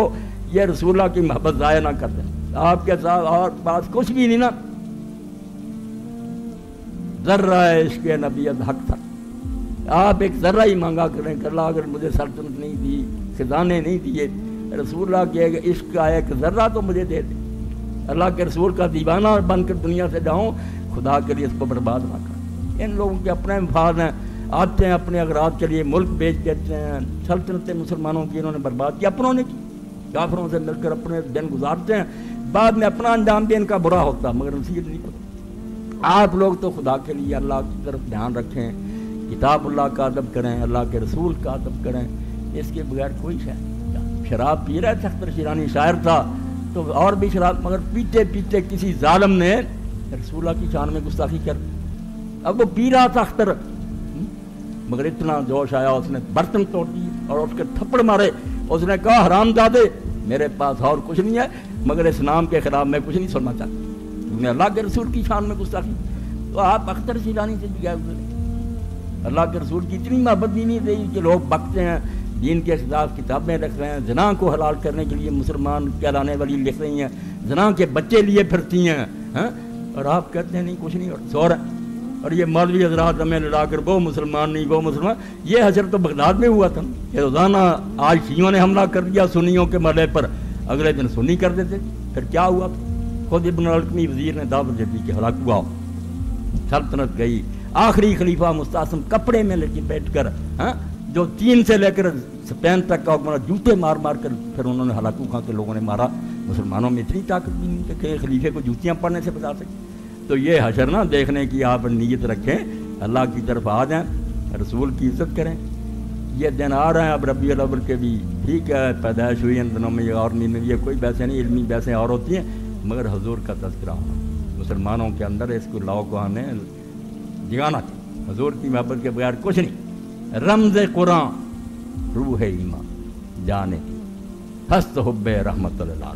یہ رسول اللہ کی محبت ضائع نہ کر دیں۔ آپ کے ساتھ اور پاس کچھ بھی نہیں نا، ذرہ عشق نبیت حق تھا، آپ ایک ذرہ ہی مانگا کریں کہ اللہ اگر مجھے سلطنت نہیں دی، خزانے نہیں دیے، رسول اللہ کے عشق کا ایک ذرہ تو مجھے دے دے، اللہ کے رسول کا دیوانہ بن کر دنیا سے جاؤں، خدا کے لیے اس کو برباد نہ کر۔ ان لوگوں کے اپنے مفاد ہیں، آتے ہیں اپنے اغراض کے لیے ملک بیچ دیتے ہیں، سلطنتیں مسلمانوں کی انہوں نے برباد کی، اپنوں نے کی، کافروں سے مل کر اپنے دن گزارتے ہیں، بعد میں اپنا انجام بھی ان کا برا ہوتا، مگر نصیحت نہیں کرتے۔ آپ لوگ تو خدا کے لیے اللہ کی طرف دھیان رکھیں، کتاب اللہ کا ادب کریں، اللہ کے رسول کا ادب کریں، اس کے بغیر کوئی شاید شراب پی رہا ہے۔ اختر شیرانی شاعر تھا تو اور بھی شراب، مگر پیتے پیتے کسی ظالم نے رسول اللہ کی شان میں گستاخی کر، اب وہ پی رہا تھا اختر، مگر اتنا جوش آیا اس نے برتن توڑ دی اور اس کے تھپڑ مارے۔ اس نے کہا حرام زادے میرے پاس اور کچھ نہیں ہے مگر اس نام کے خلاف میں کچھ نہیں سننا چاہتا، تم نے اللہ کے رسول کی شان میں گستاخی۔ تو آپ اختر شیرانی سے بھی گئے، اللہ کے رسول کی اتنی محبت بھی نہیں رہی کہ لوگ بکتے ہیں، دین کے خلاف کتابیں لکھ رہے ہیں، زنا کو حلال کرنے کے لیے مسلمان کہلانے والی لکھ رہی ہیں، زنا کے بچے لیے پھرتی ہیں، اور آپ کہتے ہیں نہیں کچھ نہیں، اور سو رہے ہیں۔ اور یہ مولوی حضرات ہمیں لڑا کر وہ مسلمان نہیں وہ مسلمان، یہ حشر تو بغداد میں ہوا تھا کہ روزانہ آج شیعوں نے حملہ کر دیا سنیوں کے محلے پر، اگلے دن سنی کر دیتے، پھر کیا ہوا تھا؟ خود ابن القمی وزیر نے دعوت دے دی کہ ہلاک ہوا، سلطنت گئی۔ آخری خلیفہ مستعصم کپڑے میں لپیٹ کر جو چین سے لے کر اسپین تک کا جوتے مار مار کر پھر انہوں نے ہلاکو خان کے لوگوں نے مارا۔ مسلمانوں میں اتنی طاقت بھی نہیں کہ خلیفے کو جوتیاں پڑنے سے بتا سکے۔ تو یہ حشر نہ دیکھنے کی آپ نیت رکھیں، اللہ کی طرف آ جائیں، رسول کی عزت کریں۔ یہ دن آ رہے ہیں اب ربیع الاول کے بھی، ٹھیک ہے پیدائش ہوئی ان دنوں میں، یہ اور نہیں، یہ کوئی بحثیں نہیں، علمی بحثیں اور ہوتی ہیں، مگر حضور کا تذکرہ ہونا مسلمانوں کے اندر، اس کو لاؤ کو ہمیں جگانا چاہیے۔ حضور کی محبت کے بغیر کچھ نہیں۔ رمز قرآن روح ایمان جانے کی ہست حب رحمت اللہ،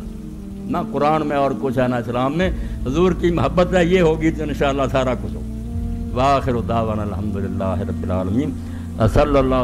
نہ قرآن میں اور کچھ ہے نہ اسلام میں، حضور کی محبت ہے، یہ ہوگی تو انشاءاللہ سارا کچھ ہوگا۔ وآخر دعوانا الحمدللہ رب العالمین، صلی اللہ